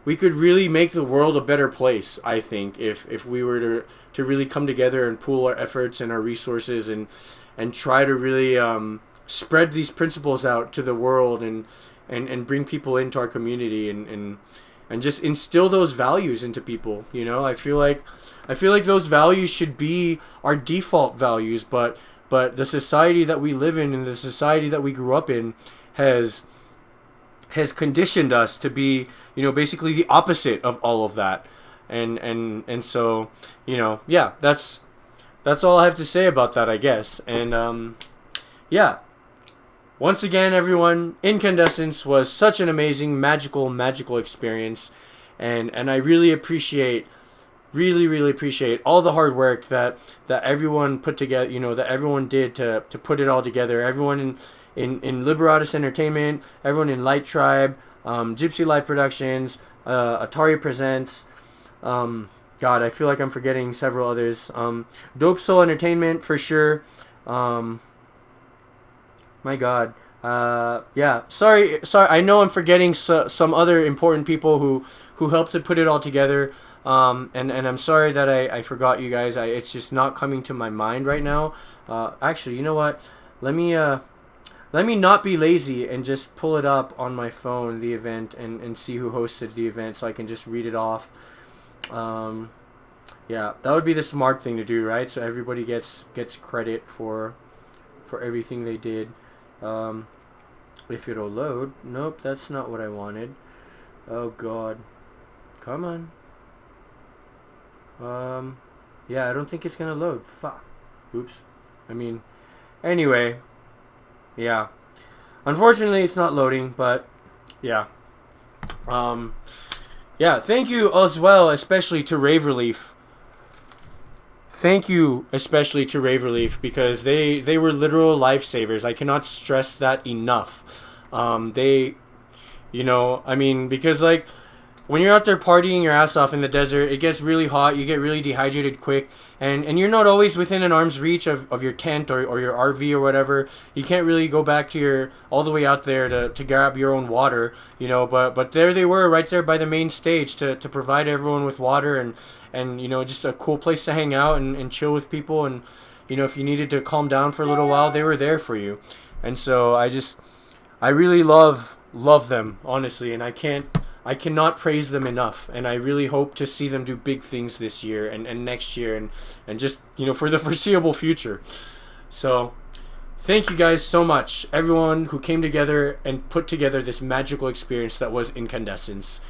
we could really make the world a better place, I think, if we were to really come together and pool our efforts and our resources, and try to really spread these principles out to the world, and bring people into our community, and just instill those values into people. You know, I feel like those values should be our default values, but the society that we live in and the society that we grew up in has conditioned us to be, you know, basically the opposite of all of that. And so, you know, yeah, that's all I have to say about that, I guess. And yeah, once again, everyone, Incandescence was such an amazing, magical experience, and I really appreciate all the hard work that everyone put together, you know, that everyone did to put it all together. Everyone in Liberatus Entertainment, everyone in Light Tribe, Gypsy Life Productions, Atari Presents, God, I feel like I'm forgetting several others. Dope Soul Entertainment, for sure. Am My God. Yeah. Sorry. I know I'm forgetting some other important people who helped to put it all together. And I'm sorry that I forgot you guys. It's just not coming to my mind right now. Actually, you know what? Let me not be lazy and just pull it up on my phone, the event, and see who hosted the event, so I can just read it off. Yeah, that would be the smart thing to do, right? So everybody gets credit for everything they did. If it'll load. Nope, that's not what I wanted. Oh God, come on. Yeah, I don't think it's gonna load. Fuck. Oops. I mean, anyway. Yeah. Unfortunately, it's not loading, but yeah. Yeah, thank you as well, especially to Rave Relief. Thank you especially to Rave Relief, because they were literal lifesavers. I cannot stress that enough. They, I mean, because like when you're out there partying your ass off in the desert, it gets really hot, you get really dehydrated quick, and you're not always within an arm's reach of your tent or your RV or whatever. You can't really go back to all the way out there to grab your own water, but there they were right there by the main stage to provide everyone with water and just a cool place to hang out and chill with people, and if you needed to calm down for a little while, they were there for you. And so I really love them, honestly, and I cannot praise them enough, and I really hope to see them do big things this year and next year and just for the foreseeable future. So thank you guys so much, everyone who came together and put together this magical experience that was Incandescence.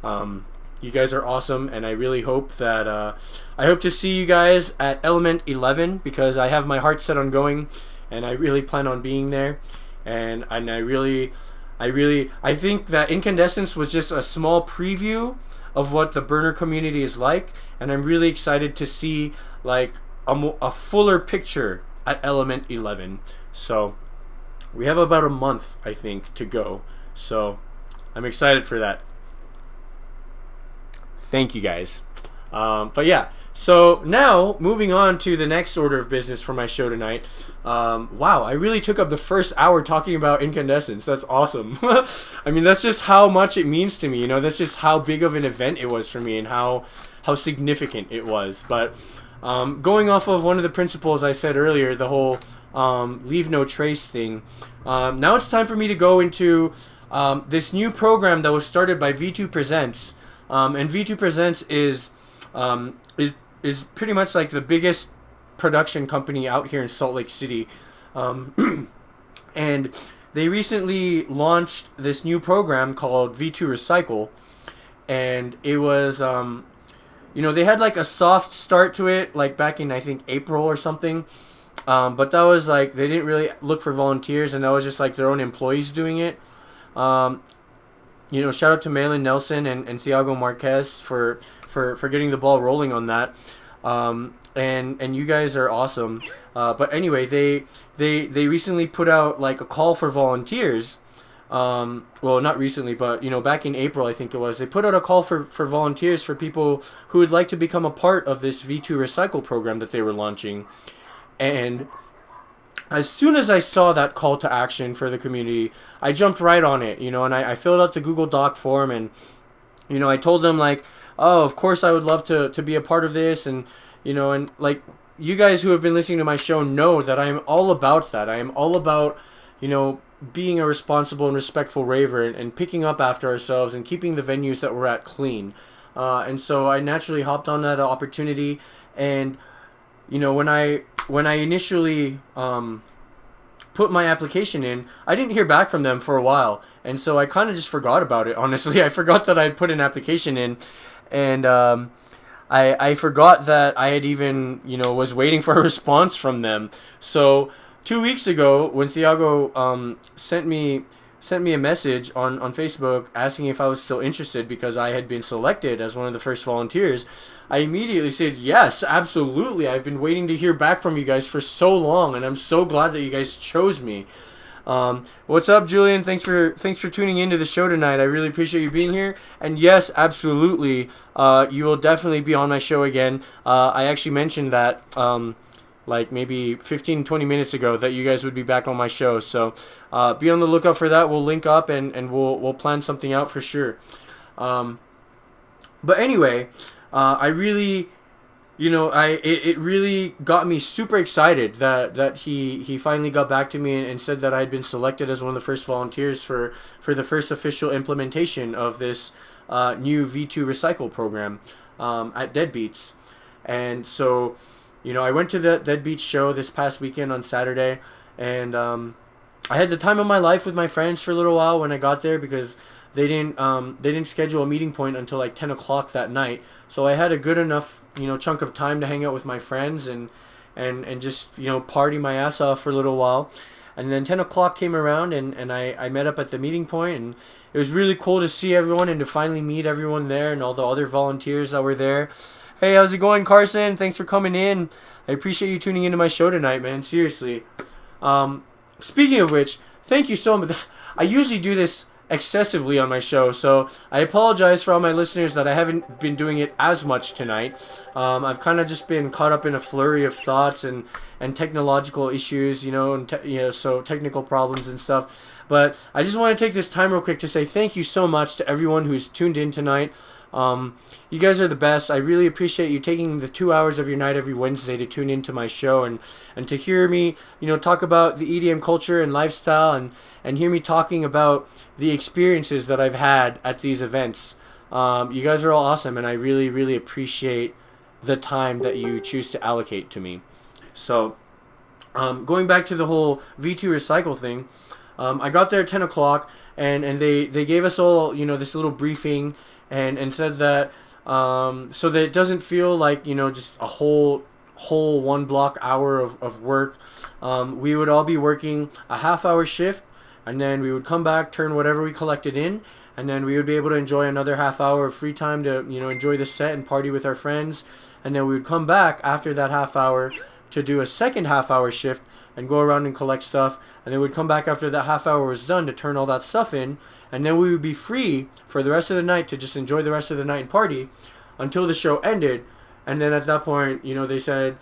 You guys are awesome, and I really hope that I hope to see you guys at Element 11, because I have my heart set on going, and I really plan on being there, and I think that Incandescence was just a small preview of what the burner community is like, and I'm really excited to see like a fuller picture at Element 11. So we have about a month, I think, to go. So I'm excited for that. Thank you guys. But yeah, so now moving on to the next order of business for my show tonight. Wow, I really took up the first hour talking about Incandescence. That's awesome. I mean, that's just how much it means to me. That's just how big of an event it was for me and how significant it was. But going off of one of the principles I said earlier, the whole leave no trace thing, now it's time for me to go into this new program that was started by V2 Presents. And V2 Presents is pretty much like the biggest production company out here in Salt Lake City, and they recently launched this new program called V2 Recycle, and it was they had like a soft start to it, like back in I think April or something, but that was like they didn't really look for volunteers, and that was just like their own employees doing it. Shout out to Malin Nelson and Thiago Marquez for getting the ball rolling on that. And you guys are awesome. But anyway, they recently put out like a call for volunteers. Well, not recently, but back in April, I think it was. They put out a call for volunteers for people who would like to become a part of this V2 Recycle program that they were launching. And as soon as I saw that call to action for the community, I jumped right on it, and I filled out the Google Doc form, and I told them like, oh, of course I would love to be a part of this, and and like you guys who have been listening to my show know that I am all about that. I am all about being a responsible and respectful raver and picking up after ourselves and keeping the venues that we're at clean. And so I naturally hopped on that opportunity, and when I initially put my application in, I didn't hear back from them for a while, and so I kind of just forgot about it, honestly. I forgot that I'd put an application in, and I forgot that I had even was waiting for a response from them. So 2 weeks ago, when Thiago sent me a message on Facebook asking if I was still interested because I had been selected as one of the first volunteers, I immediately said, yes, absolutely. I've been waiting to hear back from you guys for so long, and I'm so glad that you guys chose me. What's up, Julian? Thanks for tuning into the show tonight. I really appreciate you being here. And yes, absolutely, you will definitely be on my show again. I actually mentioned that like maybe 15-20 minutes ago that you guys would be back on my show. So be on the lookout for that. We'll link up and we'll plan something out for sure. But anyway, I really, it really got me super excited that he finally got back to me and said that I'd been selected as one of the first volunteers for the first official implementation of this new V2 Recycle program at Deadbeats. And so, I went to the Deadbeats show this past weekend on Saturday, and I had the time of my life with my friends for a little while when I got there, because they didn't schedule a meeting point until like 10 o'clock that night. So I had a good enough chunk of time to hang out with my friends and just party my ass off for a little while. And then 10 o'clock came around, and I met up at the meeting point, and it was really cool to see everyone and to finally meet everyone there and all the other volunteers that were there. Hey, how's it going, Carson? Thanks for coming in. I appreciate you tuning into my show tonight, man. Seriously. Speaking of which, thank you so much. I usually do this excessively on my show, so I apologize for all my listeners that I haven't been doing it as much tonight. I've kind of just been caught up in a flurry of thoughts and technological issues, so technical problems and stuff. But I just want to take this time real quick to say thank you so much to everyone who's tuned in tonight. You guys are the best. I really appreciate you taking the 2 hours of your night every Wednesday to tune into my show and to hear me, talk about the EDM culture and lifestyle and hear me talking about the experiences that I've had at these events. You guys are all awesome, and I really, really appreciate the time that you choose to allocate to me. So, going back to the whole V2 Recycle thing, I got there at 10 o'clock, and they gave us all, this little briefing, and said that so that it doesn't feel like just a whole 1 block hour of work. We would all be working a half-hour shift, and then we would come back, turn whatever we collected in, and then we would be able to enjoy another half hour of free time to enjoy the set and party with our friends. And then we would come back after that half hour to do a second half-hour shift and go around and collect stuff, and then we'd come back after that half hour was done to turn all that stuff in, and then we would be free for the rest of the night to just enjoy the rest of the night and party until the show ended. And then at that point, they said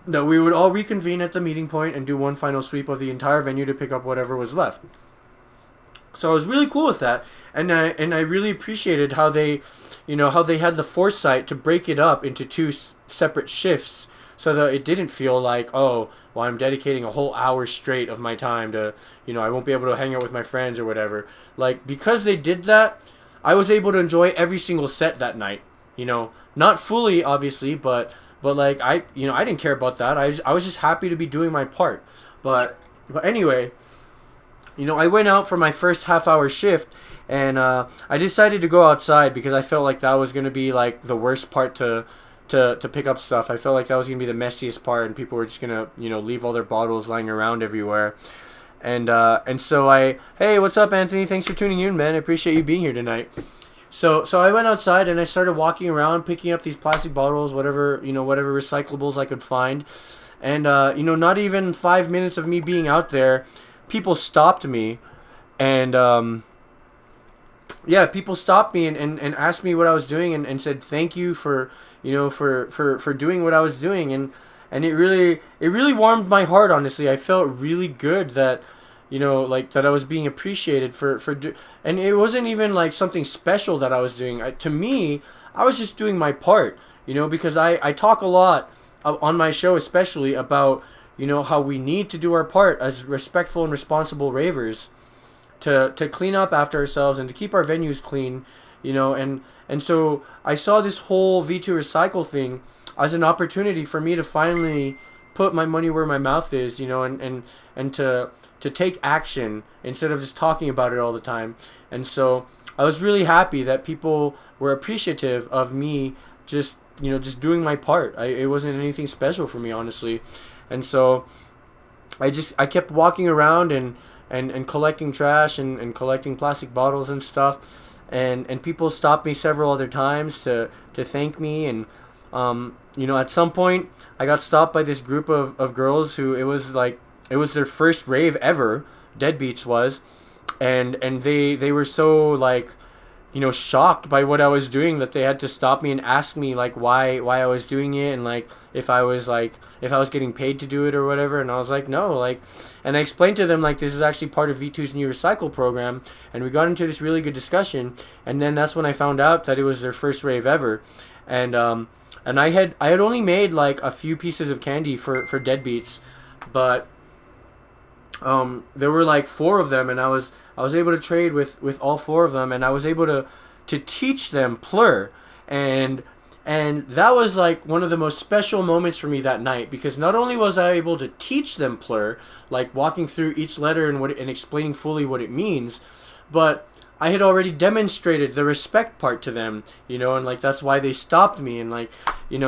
that we would all reconvene at the meeting point and do one final sweep of the entire venue to pick up whatever was left. So I was really cool with that, and I really appreciated how they had the foresight to break it up into two separate shifts, so that it didn't feel like, oh, well, I'm dedicating a whole hour straight of my time to, I won't be able to hang out with my friends or whatever. Like, because they did that, I was able to enjoy every single set that night. Not fully, obviously, but like, I didn't care about that. I was just happy to be doing my part. But anyway, I went out for my first half-hour shift, and I decided to go outside because I felt like that was going to be, like, the worst part to pick up stuff. I felt like that was going to be the messiest part, and people were just going to, leave all their bottles lying around everywhere. And so hey, what's up, Anthony? Thanks for tuning in, man. I appreciate you being here tonight. So I went outside, and I started walking around, picking up these plastic bottles, whatever recyclables I could find. And, not even 5 minutes of me being out there, people stopped me, and, people stopped me and asked me what I was doing and said thank you for doing what I was doing, and it really warmed my heart, honestly. I felt really good that that I was being appreciated and it wasn't even like something special that I was doing. To me, I was just doing my part, because I talk a lot on my show, especially about how we need to do our part as respectful and responsible ravers to clean up after ourselves and to keep our venues clean, and so I saw this whole V2 Recycle thing as an opportunity for me to finally put my money where my mouth is, and to take action instead of just talking about it all the time. And so I was really happy that people were appreciative of me just doing my part. It wasn't anything special for me, honestly. And so I kept walking around and collecting trash and collecting plastic bottles and stuff. And people stopped me several other times to thank me. And, at some point I got stopped by this group of girls who it was their first rave ever, Deadbeats was. And they were so, like, shocked by what I was doing, that they had to stop me and ask me like why I was doing it, and like if I was getting paid to do it or whatever. And I was like, no, like, and I explained to them like this is actually part of V2's new recycle program, and we got into this really good discussion. And then that's when I found out that it was their first rave ever. And I had only made like a few pieces of candy for Deadbeats, but there were like four of them, and I was able to trade with all four of them, and I was able to teach them PLUR. And that was like one of the most special moments for me that night, because not only was I able to teach them PLUR, like walking through each letter and explaining fully what it means, but I had already demonstrated the respect part to them, and like that's why they stopped me. And like,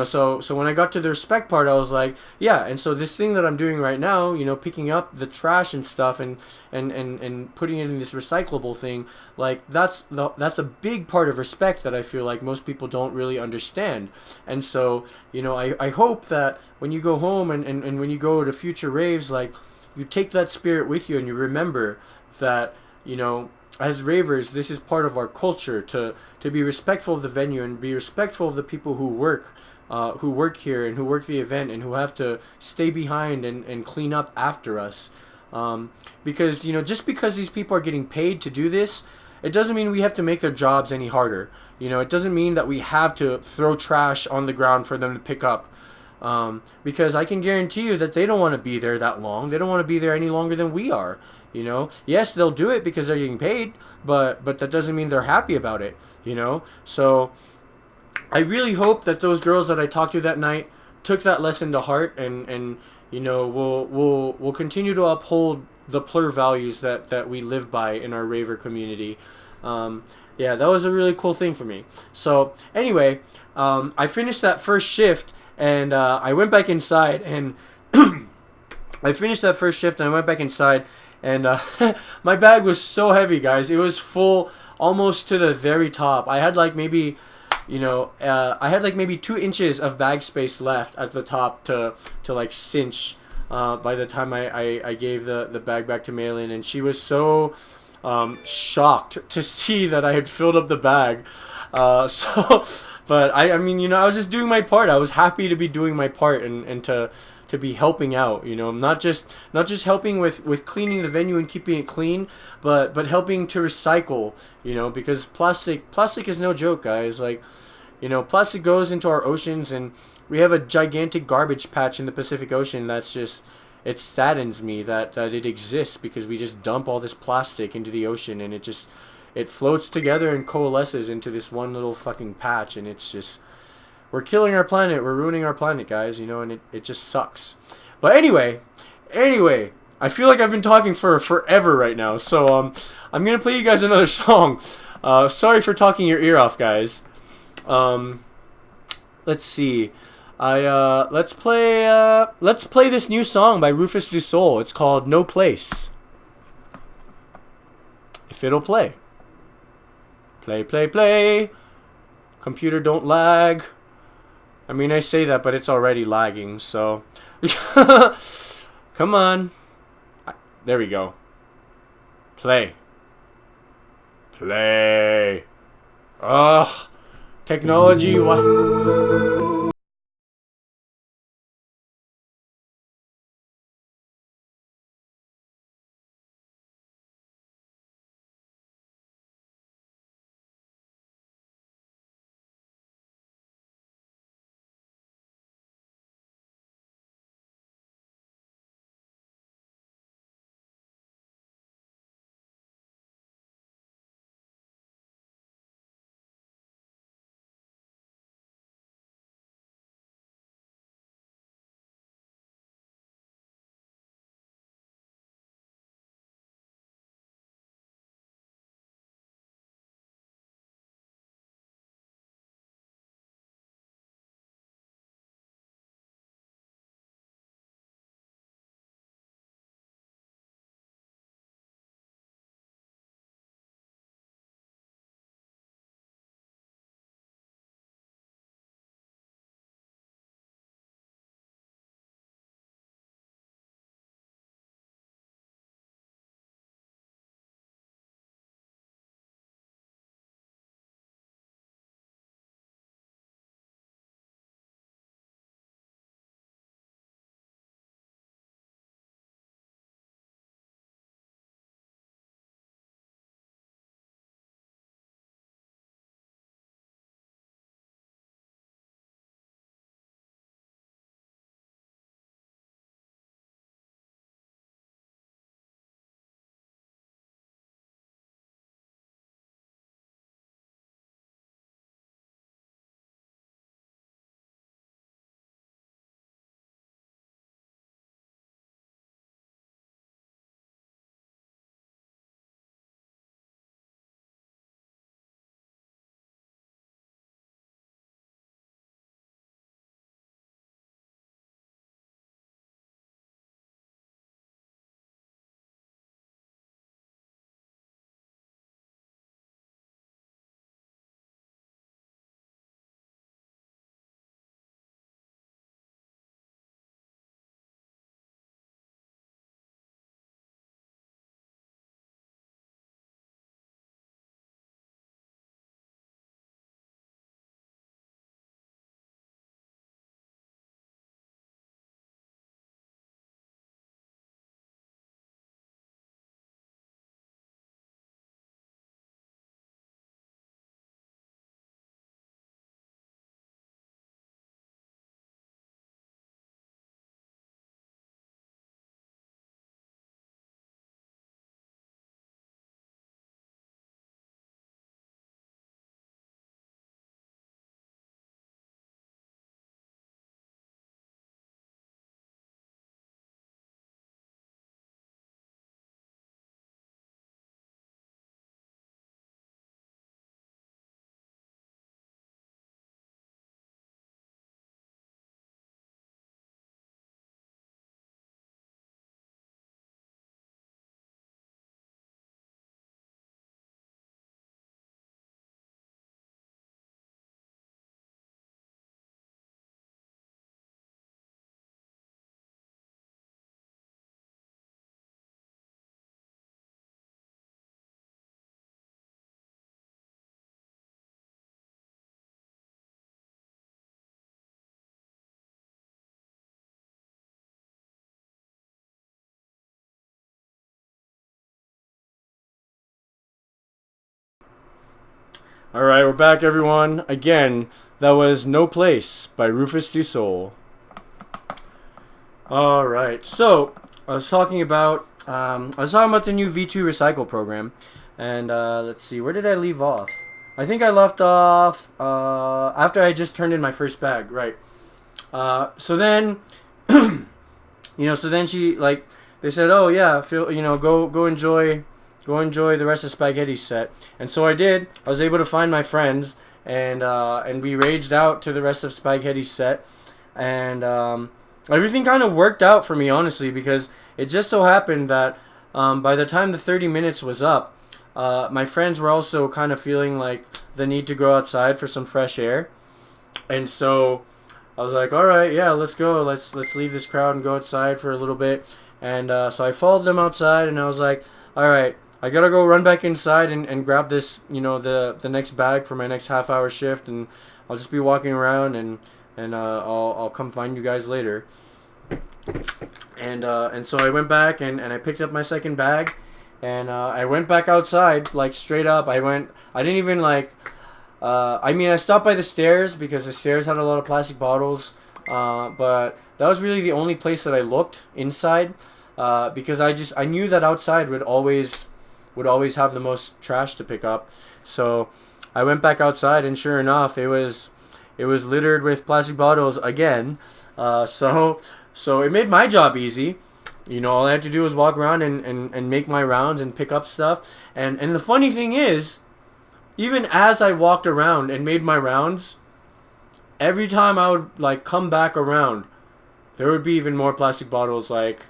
so when I got to the respect part, I was like, yeah. And so this thing that I'm doing right now, picking up the trash and stuff, and putting it in this recyclable thing, like that's a big part of respect that I feel like most people don't really understand. And so, I hope that when you go home and when you go to future raves, like, you take that spirit with you, and you remember that, as ravers, this is part of our culture to be respectful of the venue, and be respectful of the people who work here, and who work the event, and who have to stay behind and clean up after us. Because, just because these people are getting paid to do this, it doesn't mean we have to make their jobs any harder. It doesn't mean that we have to throw trash on the ground for them to pick up. Because I can guarantee you that they don't want to be there that long. They don't want to be there any longer than we are. Yes, they'll do it because they're getting paid, but that doesn't mean they're happy about it. So I really hope that those girls that I talked to that night took that lesson to heart, and will continue to uphold the PLUR values that we live by in our raver community. Yeah, that was a really cool thing for me. So anyway, I finished that first shift, and I went back inside, and I finished that first shift, and I went back inside, and my bag was so heavy, guys. It was full almost to the very top. I had like maybe, I had like maybe 2 inches of bag space left at the top to like cinch. By the time I gave the bag back to Malin, and she was so shocked to see that I had filled up the bag. So, but I mean, I was just doing my part. I was happy to be doing my part, and to be helping out. Not just helping with cleaning the venue and keeping it clean, but helping to recycle. Because plastic is no joke, guys. Like, plastic goes into our oceans, and we have a gigantic garbage patch in the Pacific Ocean. That's just, it saddens me that it exists, because we just dump all this plastic into the ocean, and it floats together and coalesces into this one little fucking patch, and it's just, we're killing our planet, we're ruining our planet, guys, and it just sucks. But anyway, I feel like I've been talking for forever right now, so I'm gonna play you guys another song. Sorry for talking your ear off, guys. Let's see. Let's play this new song by Rufus Du Sol. It's called No Place. If it'll play. Play. Computer, don't lag. I mean, I say that, but it's already lagging, so come on. There we go. Play. Ugh. Technology. What? Alright, we're back, everyone. Again, that was No Place by Rufus Du Sol. Alright, so I was talking about the new V2 recycle program, and let's see, where did I leave off? I think I left off after I just turned in my first bag, right? So then, so then they said, oh yeah, go enjoy the rest of Spaghetti's set. And so I did. I was able to find my friends, and we raged out to the rest of Spaghetti's set, and everything kind of worked out for me, honestly, because it just so happened that by the time the 30 minutes was up, my friends were also kind of feeling like the need to go outside for some fresh air, and so I was like, all right, yeah, let's go. Let's leave this crowd and go outside for a little bit. And so I followed them outside, and I was like, all right, I gotta go run back inside and grab this, the next bag for my next half-hour shift, and I'll just be walking around, and I'll come find you guys later. And so I went back and I picked up my second bag, and I went back outside, like, straight up. I didn't even, like, I stopped by the stairs because the stairs had a lot of plastic bottles, but that was really the only place that I looked inside, because I knew that outside would always have the most trash to pick up. So I went back outside, and sure enough, it was littered with plastic bottles again. So it made my job easy. All I had to do was walk around and make my rounds and pick up stuff. And the funny thing is, even as I walked around and made my rounds, every time I would, like, come back around, there would be even more plastic bottles, like,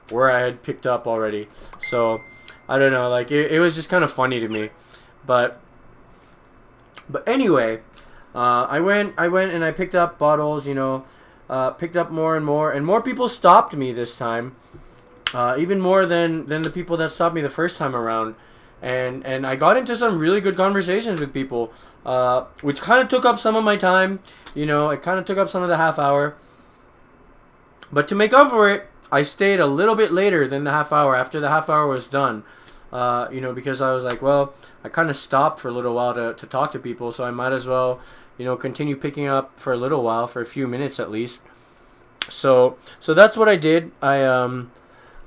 where I had picked up already. So I don't know, like, it was just kind of funny to me. But anyway, I went and I picked up bottles, picked up more and more people stopped me this time, even more than the people that stopped me the first time around. And I got into some really good conversations with people, which kind of took up some of my time. It kind of took up some of the half hour. But to make up for it, I stayed a little bit later than the half hour, after the half hour was done. Because I was like, well, I kind of stopped for a little while to talk to people, so I might as well, continue picking up for a little while, for a few minutes at least. So that's what I did. I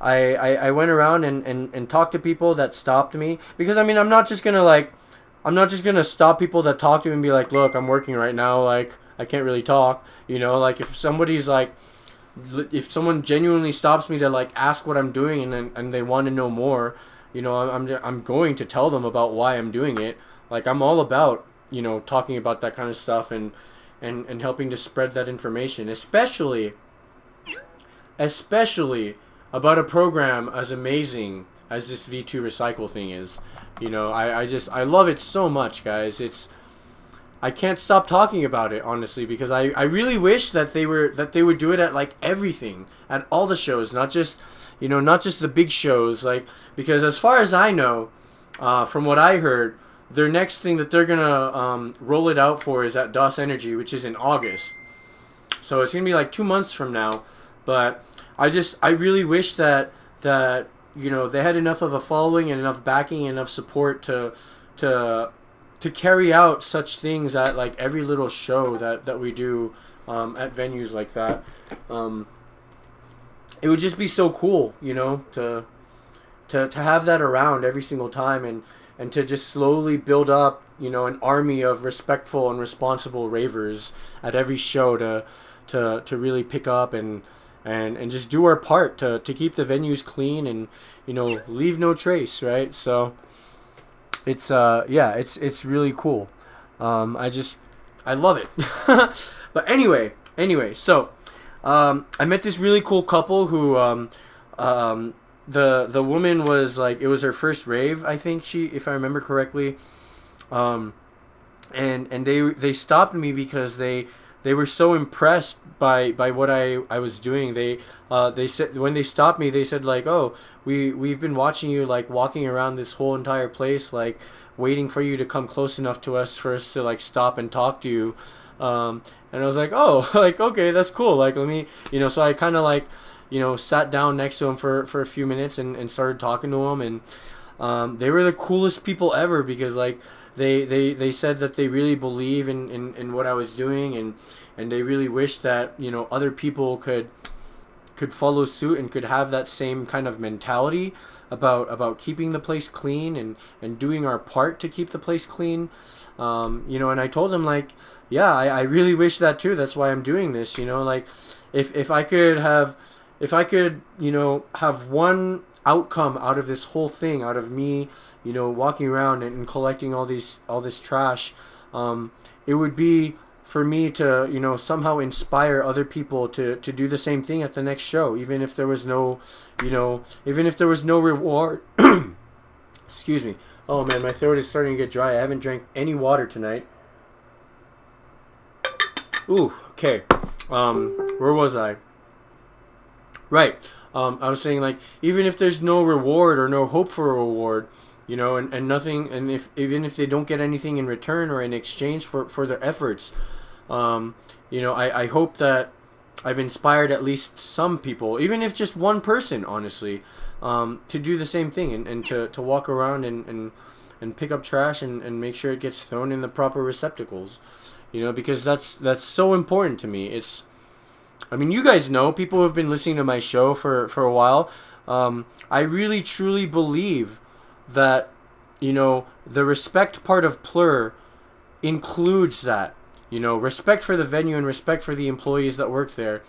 went around and talked to people that stopped me, because I'm not just gonna stop people that talk to me and be like, look, I'm working right now, like, I can't really talk. Like, if someone genuinely stops me to, like, ask what I'm doing, and they want to know more, I'm going to tell them about why I'm doing it. Like, I'm all about, talking about that kind of stuff and helping to spread that information, especially about a program as amazing as this V2 recycle thing is. I love it so much, guys. I can't stop talking about it, honestly, because I really wish that they would do it at, like, everything, at all the shows, not just the big shows, like, because as far as I know, from what I heard, their next thing that they're gonna roll it out for is at DOS Energy, which is in August. So it's gonna be like 2 months from now. But I really wish that they had enough of a following and enough backing and enough support to carry out such things at, like, every little show that we do at venues like that. It would just be so cool, to have that around every single time, and to just slowly build up, an army of respectful and responsible ravers at every show to really pick up and just do our part to keep the venues clean and, leave no trace, right? So it's it's really cool. I love it. But anyway, so I met this really cool couple who the woman was, like, it was her first rave, I think, if I remember correctly, and they stopped me because they were so impressed by what I was doing. They said, when they stopped me, they said, like, oh, we've been watching you, like, walking around this whole entire place, like, waiting for you to come close enough to us for us to, like, stop and talk to you. And I was like, oh, like, okay, that's cool. Like, let me, so I kind of, like, sat down next to him for a few minutes and started talking to him, and they were the coolest people ever, because, like, they said that they really believe in what I was doing, and they really wish that, you know, other people could follow suit and could have that same kind of mentality about keeping the place clean and doing our part to keep the place clean. You know, and I told them, like, yeah, I really wish that too. That's why I'm doing this, you know, like if I could, you know, have one outcome out of this whole thing, out of me, you know, walking around and collecting all this trash, it would be for me to, you know, somehow inspire other people to do the same thing at the next show, even if there was no, you know, even if there was no reward. Excuse me. Oh man, my throat is starting to get dry. I haven't drank any water tonight. Ooh, okay. Where was I? Right. I was saying, like, even if there's no reward or no hope for a reward, you know, and nothing, and even if they don't get anything in return or in exchange for their efforts, you know, I hope that I've inspired at least some people, even if just one person, honestly, to do the same thing and to walk around and pick up trash and make sure it gets thrown in the proper receptacles, you know, because that's so important to me. I mean, you guys know, people who have been listening to my show for a while, I really truly believe that, you know, the respect part of PLUR includes that, you know, respect for the venue and respect for the employees that work there.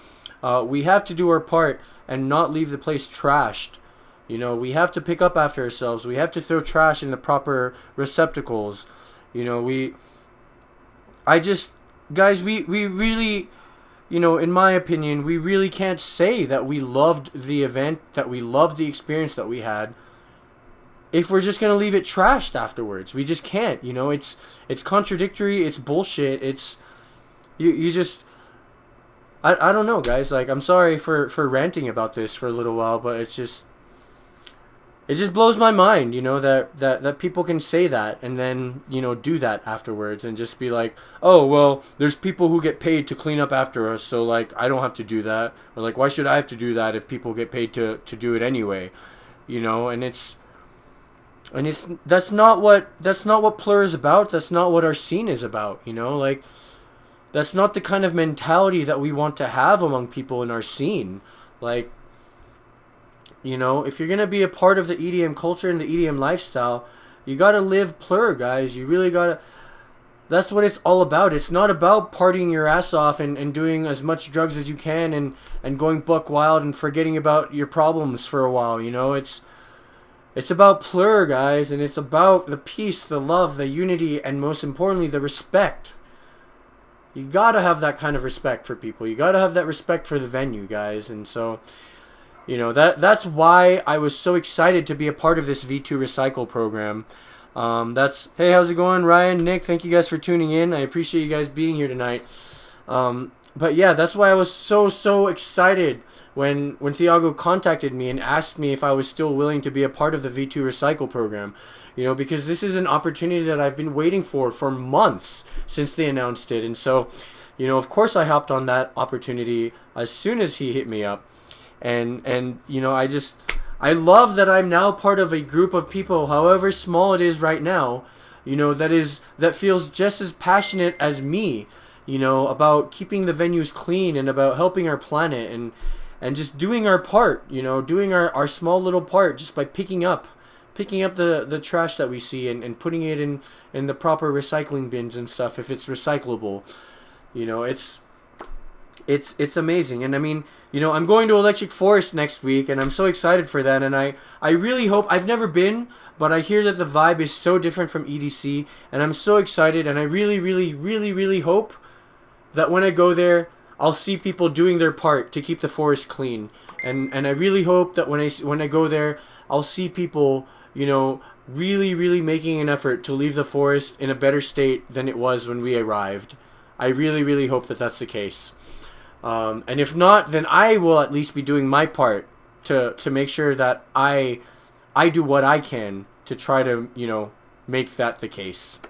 We have to do our part and not leave the place trashed. You know, we have to pick up after ourselves. We have to throw trash in the proper receptacles. You know, guys, we really, you know, in my opinion, we really can't say that we loved the event, that we loved the experience that we had, if we're just going to leave it trashed afterwards. We just can't, you know. It's contradictory, it's bullshit, you just, I don't know, guys. Like, I'm sorry for ranting about this for a little while, but it just blows my mind, you know, that people can say that and then, you know, do that afterwards and just be like, oh, well, there's people who get paid to clean up after us, so, like, I don't have to do that. Or, like, why should I have to do that if people get paid to do it anyway? You know, and that's not what PLUR is about. That's not what our scene is about, you know? Like, that's not the kind of mentality that we want to have among people in our scene. Like, you know, if you're going to be a part of the EDM culture and the EDM lifestyle, you got to live PLUR, guys. You really got to. That's what it's all about. It's not about partying your ass off and doing as much drugs as you can and going buck wild and forgetting about your problems for a while, you know? It's about PLUR, guys, and it's about the peace, the love, the unity, and most importantly, the respect. You got to have that kind of respect for people. You got to have that respect for the venue, guys. And so, you know, that's why I was so excited to be a part of this V2 Recycle program. Hey, how's it going, Ryan, Nick? Thank you guys for tuning in. I appreciate you guys being here tonight. But yeah, that's why I was so excited when Thiago contacted me and asked me if I was still willing to be a part of the V2 Recycle program. You know, because this is an opportunity that I've been waiting for months since they announced it. And so, you know, of course I hopped on that opportunity as soon as he hit me up. And you know, I love that I'm now part of a group of people, however small it is right now, you know, that feels just as passionate as me, you know, about keeping the venues clean and about helping our planet and just doing our part, you know, doing our small little part just by picking up the trash that we see and putting it in the proper recycling bins and stuff if it's recyclable. You know, it's amazing. And I mean, you know, I'm going to Electric Forest next week and I'm so excited for that, and I really hope, I've never been, but I hear that the vibe is so different from EDC, and I'm so excited, and I really hope that when I go there, I'll see people doing their part to keep the forest clean. And I really hope that when I go there, I'll see people, you know, really making an effort to leave the forest in a better state than it was when we arrived. I really hope that that's the case. And if not, then I will at least be doing my part to make sure that I do what I can to try to, you know, make that the case.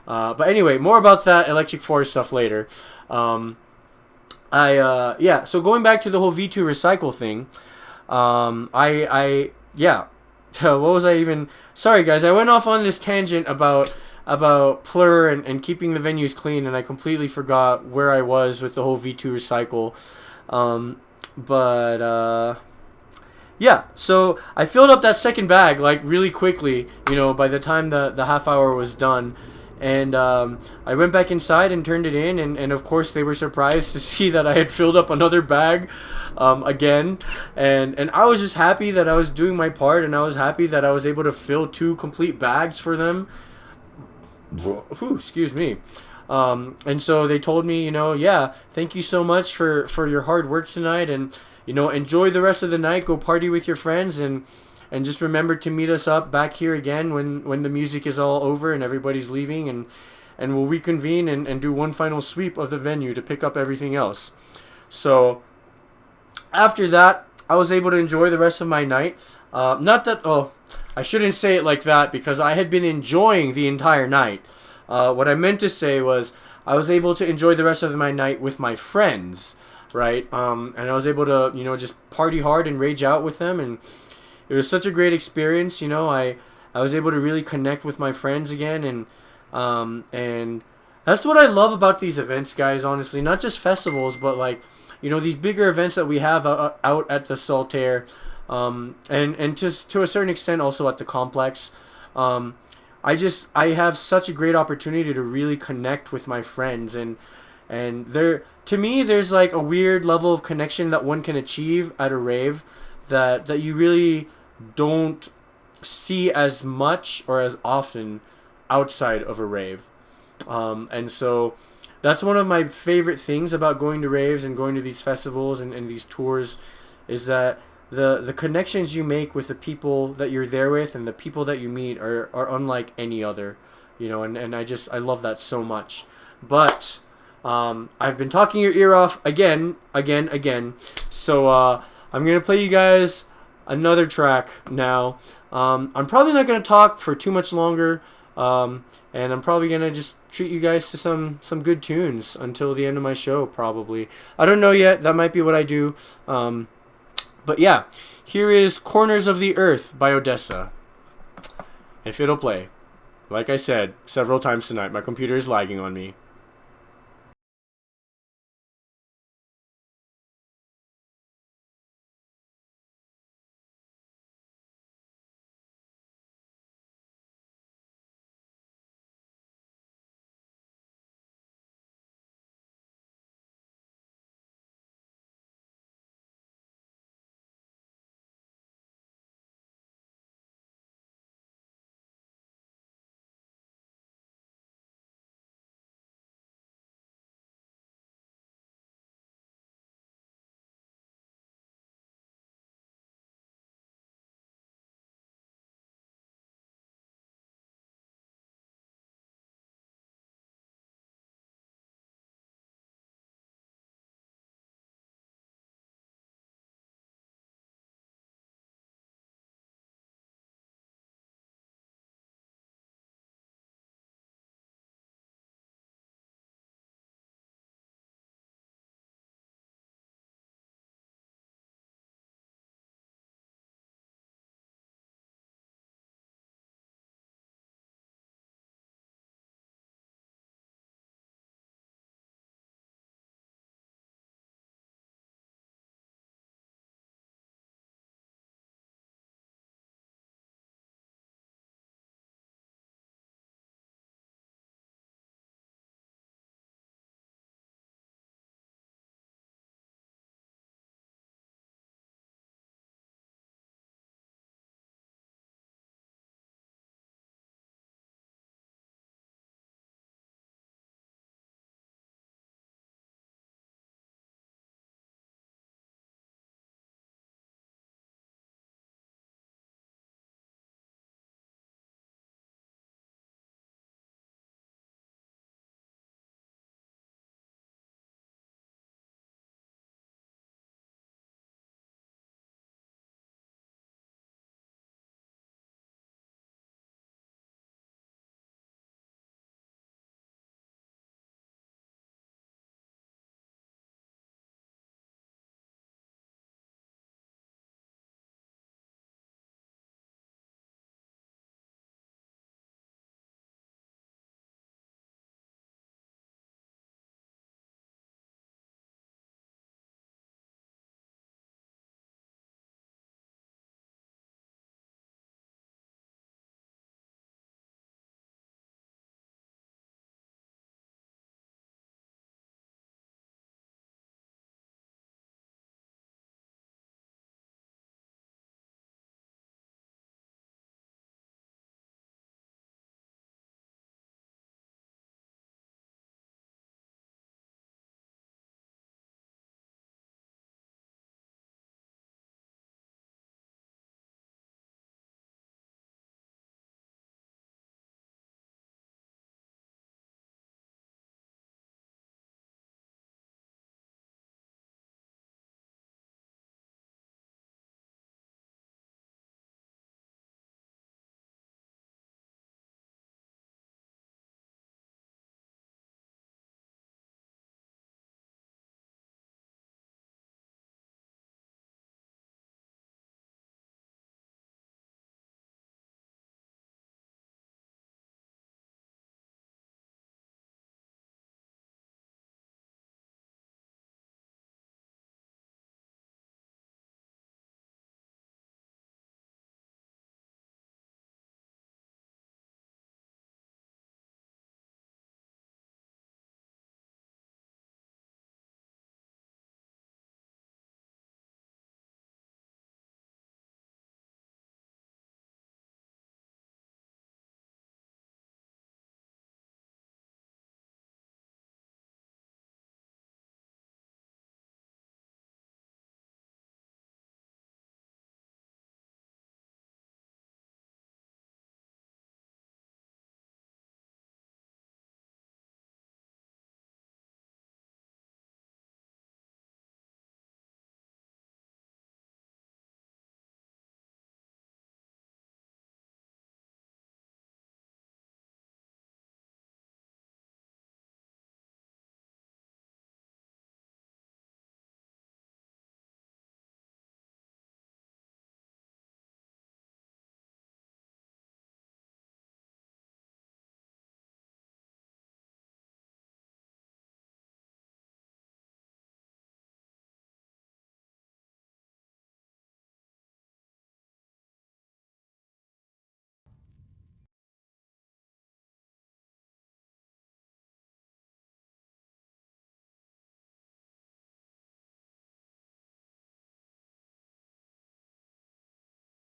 But anyway, more about that Electric Forest stuff later. Yeah, so going back to the whole V2 Recycle thing, yeah, what was I even, sorry guys, I went off on this tangent about about PLUR and keeping the venues clean, and I completely forgot where I was with the whole V2 recycle. But yeah, so I filled up that second bag like really quickly, by the time the half hour was done. And I went back inside and turned it in, and of course they were surprised to see that I had filled up another bag again. And I was just happy that I was doing my part, and I was happy that I was able to fill 2 complete bags for them. Whew, excuse me. And so they told me, yeah, thank you so much for your hard work tonight, and enjoy the rest of the night. Go party with your friends, and just remember to meet us up back here again when the music is all over and everybody's leaving, and we'll reconvene and do one final sweep of the venue to pick up everything else. So after that, I was able to enjoy the rest of my night. Not that, oh, I shouldn't say it like that, because I had been enjoying the entire night. What I meant to say was I was able to enjoy the rest of my night with my friends, right? And I was able to, just party hard and rage out with them, and it was such a great experience. I was able to really connect with my friends again, and that's what I love about these events, guys. Honestly, not just festivals, but like, these bigger events that we have out at the Saltaire, and just to a certain extent also at the complex. I have such a great opportunity to really connect with my friends, and there, to me, there's like a weird level of connection that one can achieve at a rave that you really don't see as much or as often outside of a rave. And so that's one of my favorite things about going to raves and going to these festivals and these tours, is that the connections you make with the people that you're there with and the people that you meet are unlike any other, and I love that so much. But I've been talking your ear off again. So I'm gonna play you guys another track now. I'm probably not gonna talk for too much longer, and I'm probably gonna just treat you guys to some good tunes until the end of my show. Probably, I don't know yet. That might be what I do. But yeah, here is "Corners of the Earth" by Odessa, if it'll play. Like I said several times tonight, my computer is lagging on me.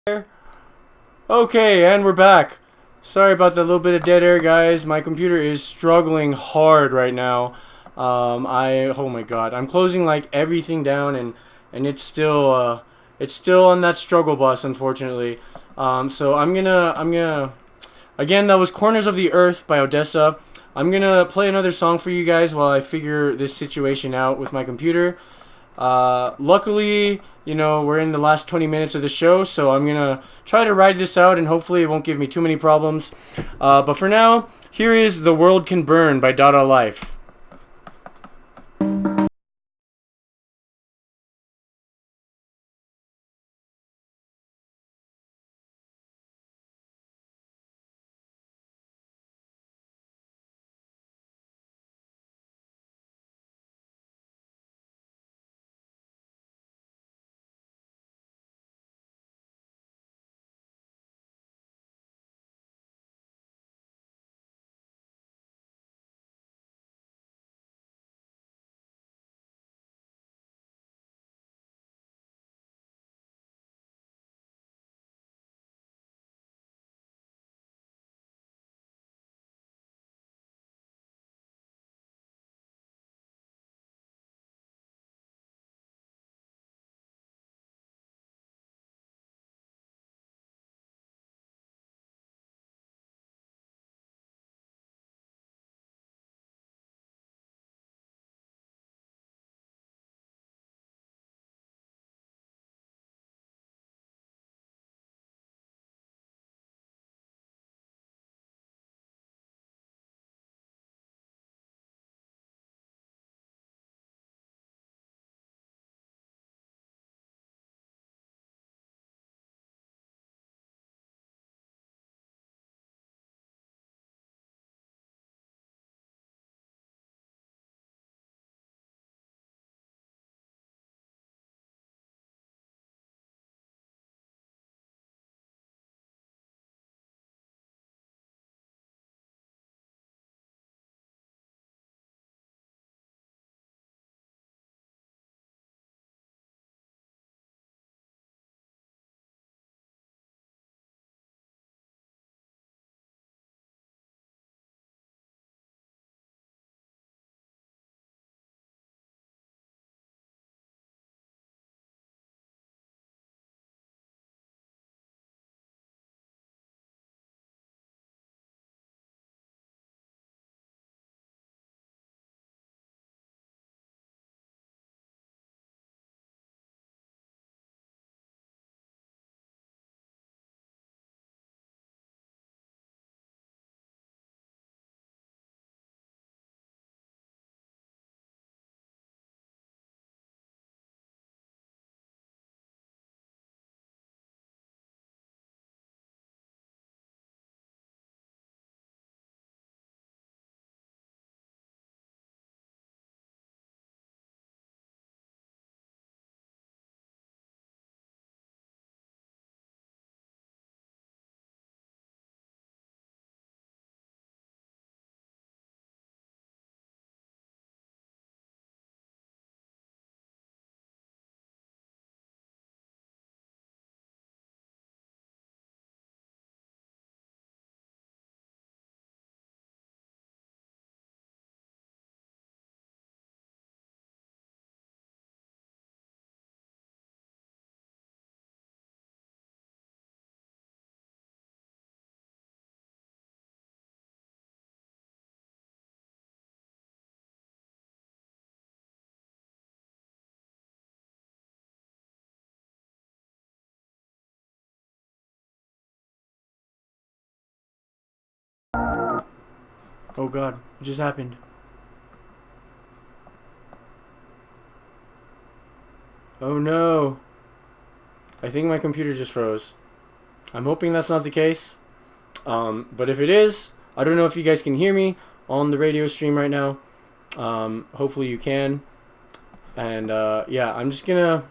Okay, and we're back. Sorry about that little bit of dead air, guys. My computer is struggling hard right now. Oh my god, I'm closing like everything down, and it's still on that struggle bus, unfortunately. So I'm gonna again, that was Corners of the Earth by Odessa. I'm gonna play another song for you guys while I figure this situation out with my computer. Luckily, you know, we're in the last 20 minutes of the show, so I'm gonna try to ride this out, and hopefully it won't give me too many problems. But for now, here is The World Can Burn by Dada Life. Oh god, what just happened? Oh no. I think my computer just froze. I'm hoping that's not the case. But if it is, I don't know if you guys can hear me on the radio stream right now. Hopefully you can. And yeah, I'm just gonna...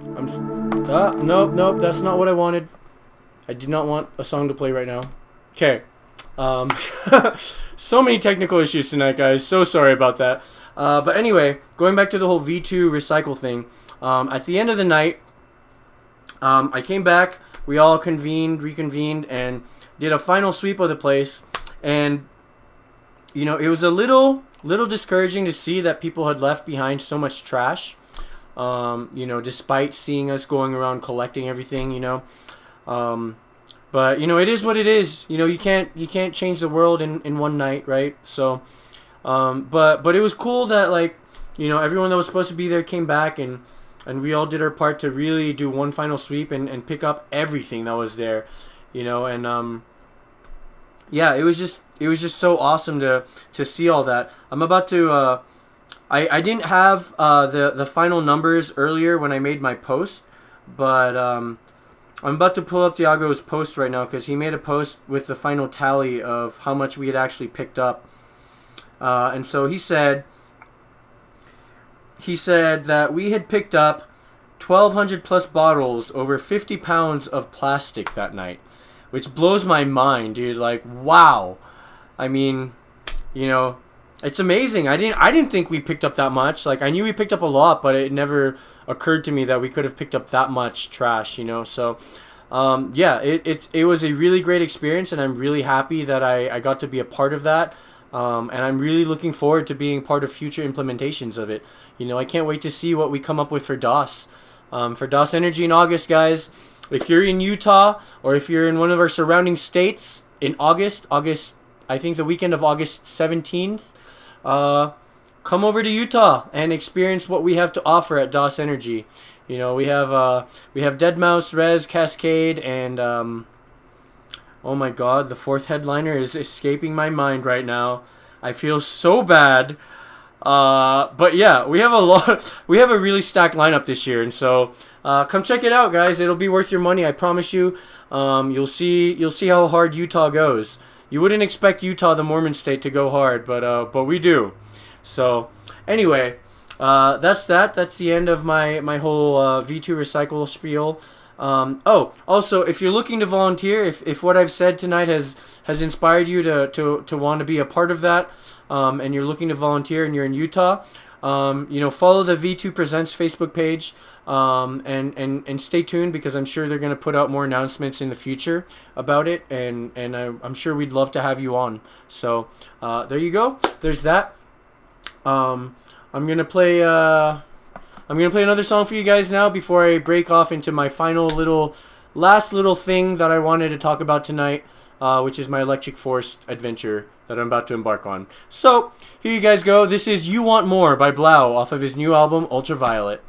nope, that's not what I wanted. I did not want a song to play right now. Okay. So many technical issues tonight, guys. So sorry about that. But anyway, going back to the whole V2 recycle thing. At the end of the night, I came back we all reconvened, and did a final sweep of the place. And it was a little discouraging to see that people had left behind so much trash. Despite seeing us going around collecting everything. But it is what it is. You can't change the world in one night, right? So, but it was cool that, like, everyone that was supposed to be there came back, and we all did our part to really do one final sweep and pick up everything that was there. And yeah, it was just so awesome to see all that. I'm about to I didn't have the final numbers earlier when I made my post, but I'm about to pull up Tiago's post right now, because he made a post with the final tally of how much we had actually picked up. And so he said that we had picked up 1,200 plus bottles, over 50 pounds of plastic that night, which blows my mind, dude. Like, wow. I mean, it's amazing. I didn't think we picked up that much. Like, I knew we picked up a lot, but it never occurred to me that we could have picked up that much trash. So, yeah, it was a really great experience, and I'm really happy that I got to be a part of that. And I'm really looking forward to being part of future implementations of it. I can't wait to see what we come up with for DOS. For DOS Energy in August, guys. If you're in Utah, or if you're in one of our surrounding states in August, I think the weekend of August 17th, come over to Utah and experience what we have to offer at DOS Energy. We have Deadmau5, Rez, Cascade, and oh my God, the fourth headliner is escaping my mind right now. I feel so bad. But yeah, we have a really stacked lineup this year, and so come check it out, guys. It'll be worth your money, I promise you. You'll see how hard Utah goes. You wouldn't expect Utah, the Mormon state, to go hard, but we do. So anyway, that's that. That's the end of my whole V2 recycle spiel. Also, if you're looking to volunteer, if what I've said tonight has inspired you to want to be a part of that, and you're looking to volunteer and you're in Utah, follow the V2 Presents Facebook page, and stay tuned, because I'm sure they're going to put out more announcements in the future about it, and I'm sure we'd love to have you on. So there you go. There's that. I'm gonna play another song for you guys now before I break off into my last little thing that I wanted to talk about tonight, which is my electric force adventure that I'm about to embark on. So here you guys go. This is "You Want More" by PLUR off of his new album Ultraviolet.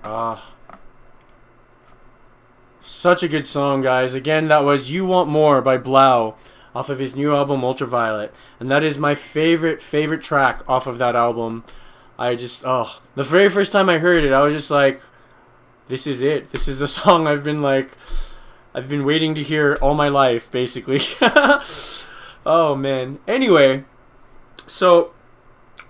Ah, such a good song, guys. Again, that was "You Want More" by PLUR off of his new album Ultraviolet, and that is my favorite track off of that album. I just the very first time I heard it, I was just like, this is it. This is the song I've been waiting to hear all my life, basically. Oh man. Anyway, so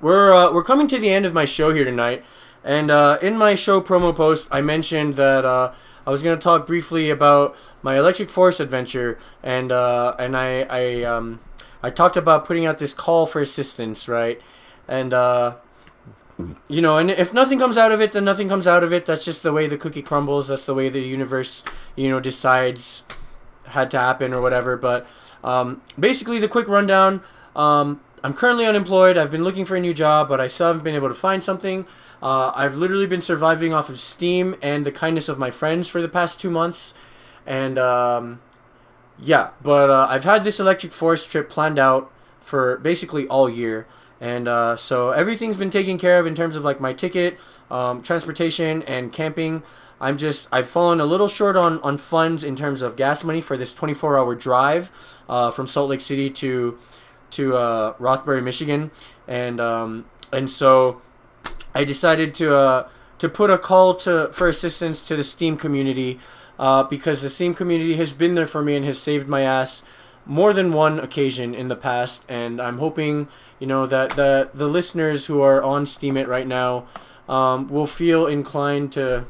we're coming to the end of my show here tonight, and in my show promo post, I mentioned that I was gonna talk briefly about my electric forest adventure, and I talked about putting out this call for assistance, right? And and if nothing comes out of it, then nothing comes out of it. That's just the way the cookie crumbles. That's the way the universe, decides had to happen or whatever. But basically, the quick rundown. I'm currently unemployed. I've been looking for a new job, but I still haven't been able to find something. I've literally been surviving off of Steam and the kindness of my friends for the past 2 months. And yeah, but I've had this electric forest trip planned out for basically all year. And so everything's been taken care of in terms of like my ticket, transportation, and camping. I've fallen a little short on funds in terms of gas money for this 24-hour drive from Salt Lake City to Rothbury, Michigan, and so I decided to put a call for assistance to the Steam community, because the Steam community has been there for me and has saved my ass more than one occasion in the past, and I'm hoping that the listeners who are on Steam It right now will feel inclined to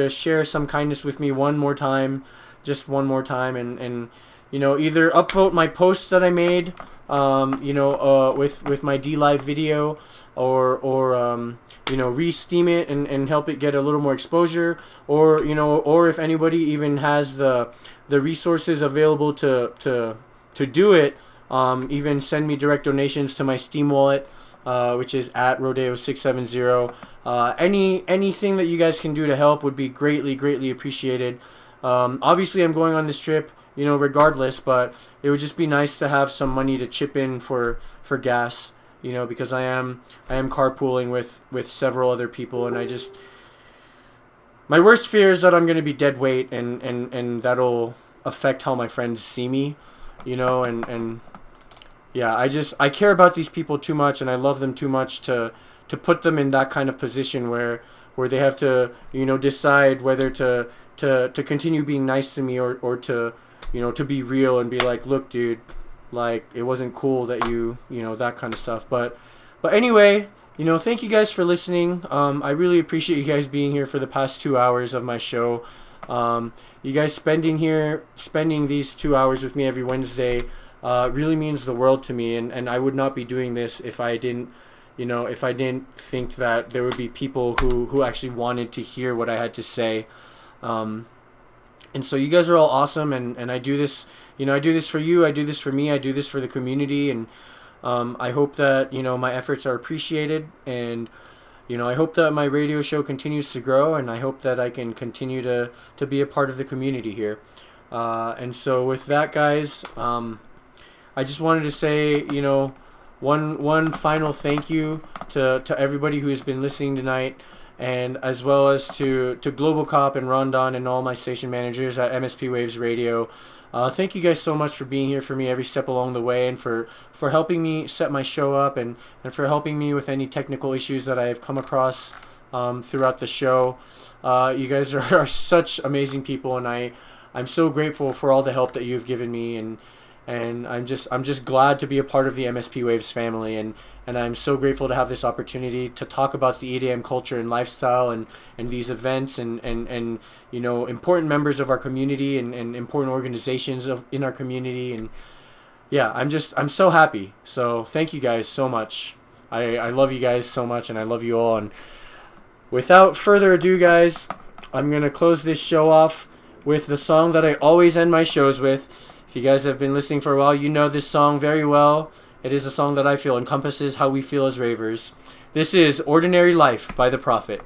share some kindness with me one more time, just one more time, and either upvote my post that I made, with my DLive video, or re-steam it and help it get a little more exposure, or if anybody even has the resources available to do it, even send me direct donations to my Steam wallet, which is at Rodeo670. Anything that you guys can do to help would be greatly appreciated. Obviously, I'm going on this trip, regardless, but it would just be nice to have some money to chip in for gas, because I am carpooling with several other people, and my worst fear is that I'm going to be dead weight, and that'll affect how my friends see me, and yeah, I care about these people too much, and I love them too much to put them in that kind of position where they have to decide whether to continue being nice to me, or to to be real and be like, look, dude, like, it wasn't cool that that kind of stuff. But anyway, thank you guys for listening. I really appreciate you guys being here for the past 2 hours of my show. You guys spending these 2 hours with me every Wednesday really means the world to me, and I would not be doing this if I didn't think that there would be people who actually wanted to hear what I had to say. And so you guys are all awesome, and I do this, I do this for you, I do this for me, I do this for the community, and I hope that, my efforts are appreciated, and, I hope that my radio show continues to grow, and I hope that I can continue to be a part of the community here. And so with that, guys, I just wanted to say, one final thank you to everybody who has been listening tonight, and as well as to Global Cop and Rondon and all my station managers at MSP Waves Radio. Thank you guys so much for being here for me every step along the way, and for helping me set my show up, and for helping me with any technical issues that I have come across throughout the show. You guys are such amazing people, and I'm so grateful for all the help that you've given me, and I'm just glad to be a part of the MSP Waves family, and I'm so grateful to have this opportunity to talk about the EDM culture and lifestyle, and these events, and important members of our community, and important organizations in our community, and yeah, I'm so happy. So thank you guys so much. I love you guys so much, and I love you all. And without further ado, guys, I'm gonna close this show off with the song that I always end my shows with. If you guys have been listening for a while, you know this song very well. It is a song that I feel encompasses how we feel as ravers. This is Ordinary Life by The Prophet.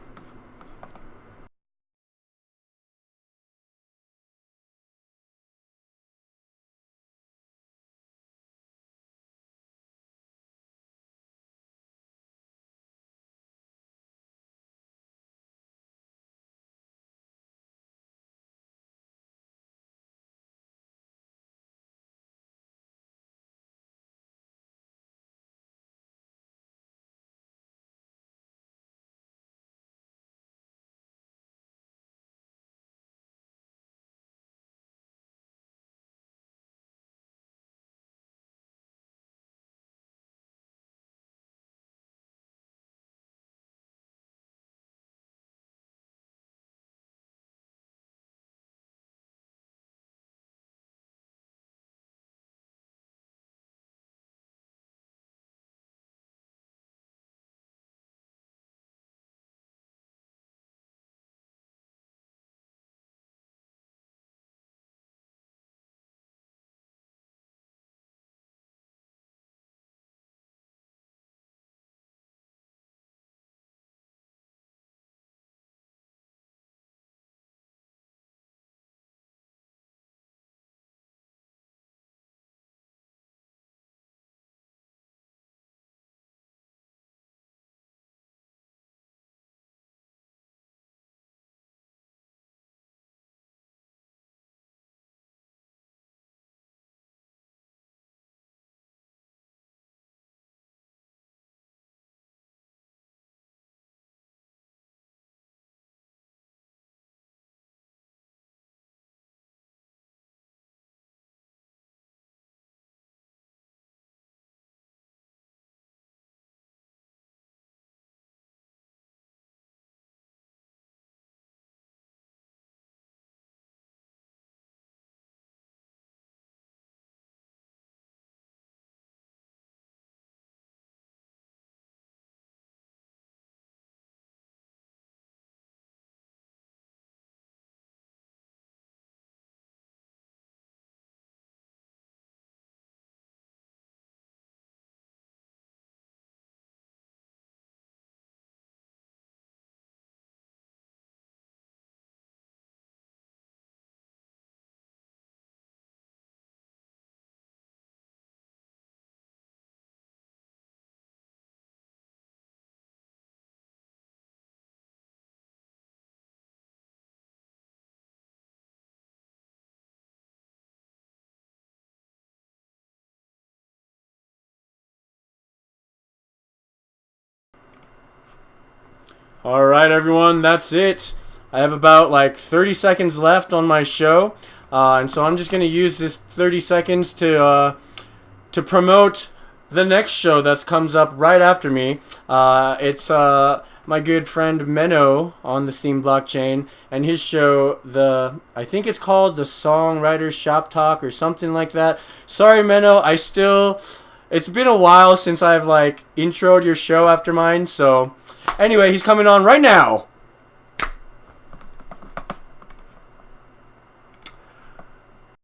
All right, everyone, that's it. I have about like 30 seconds left on my show, and so I'm just going to use this 30 seconds to promote the next show that comes up right after me. It's my good friend Menno on the Steam blockchain, and his show, I think it's called the Songwriters Shop Talk or something like that. Sorry, Menno, it's been a while since I've like introed your show after mine. So anyway, he's coming on right now.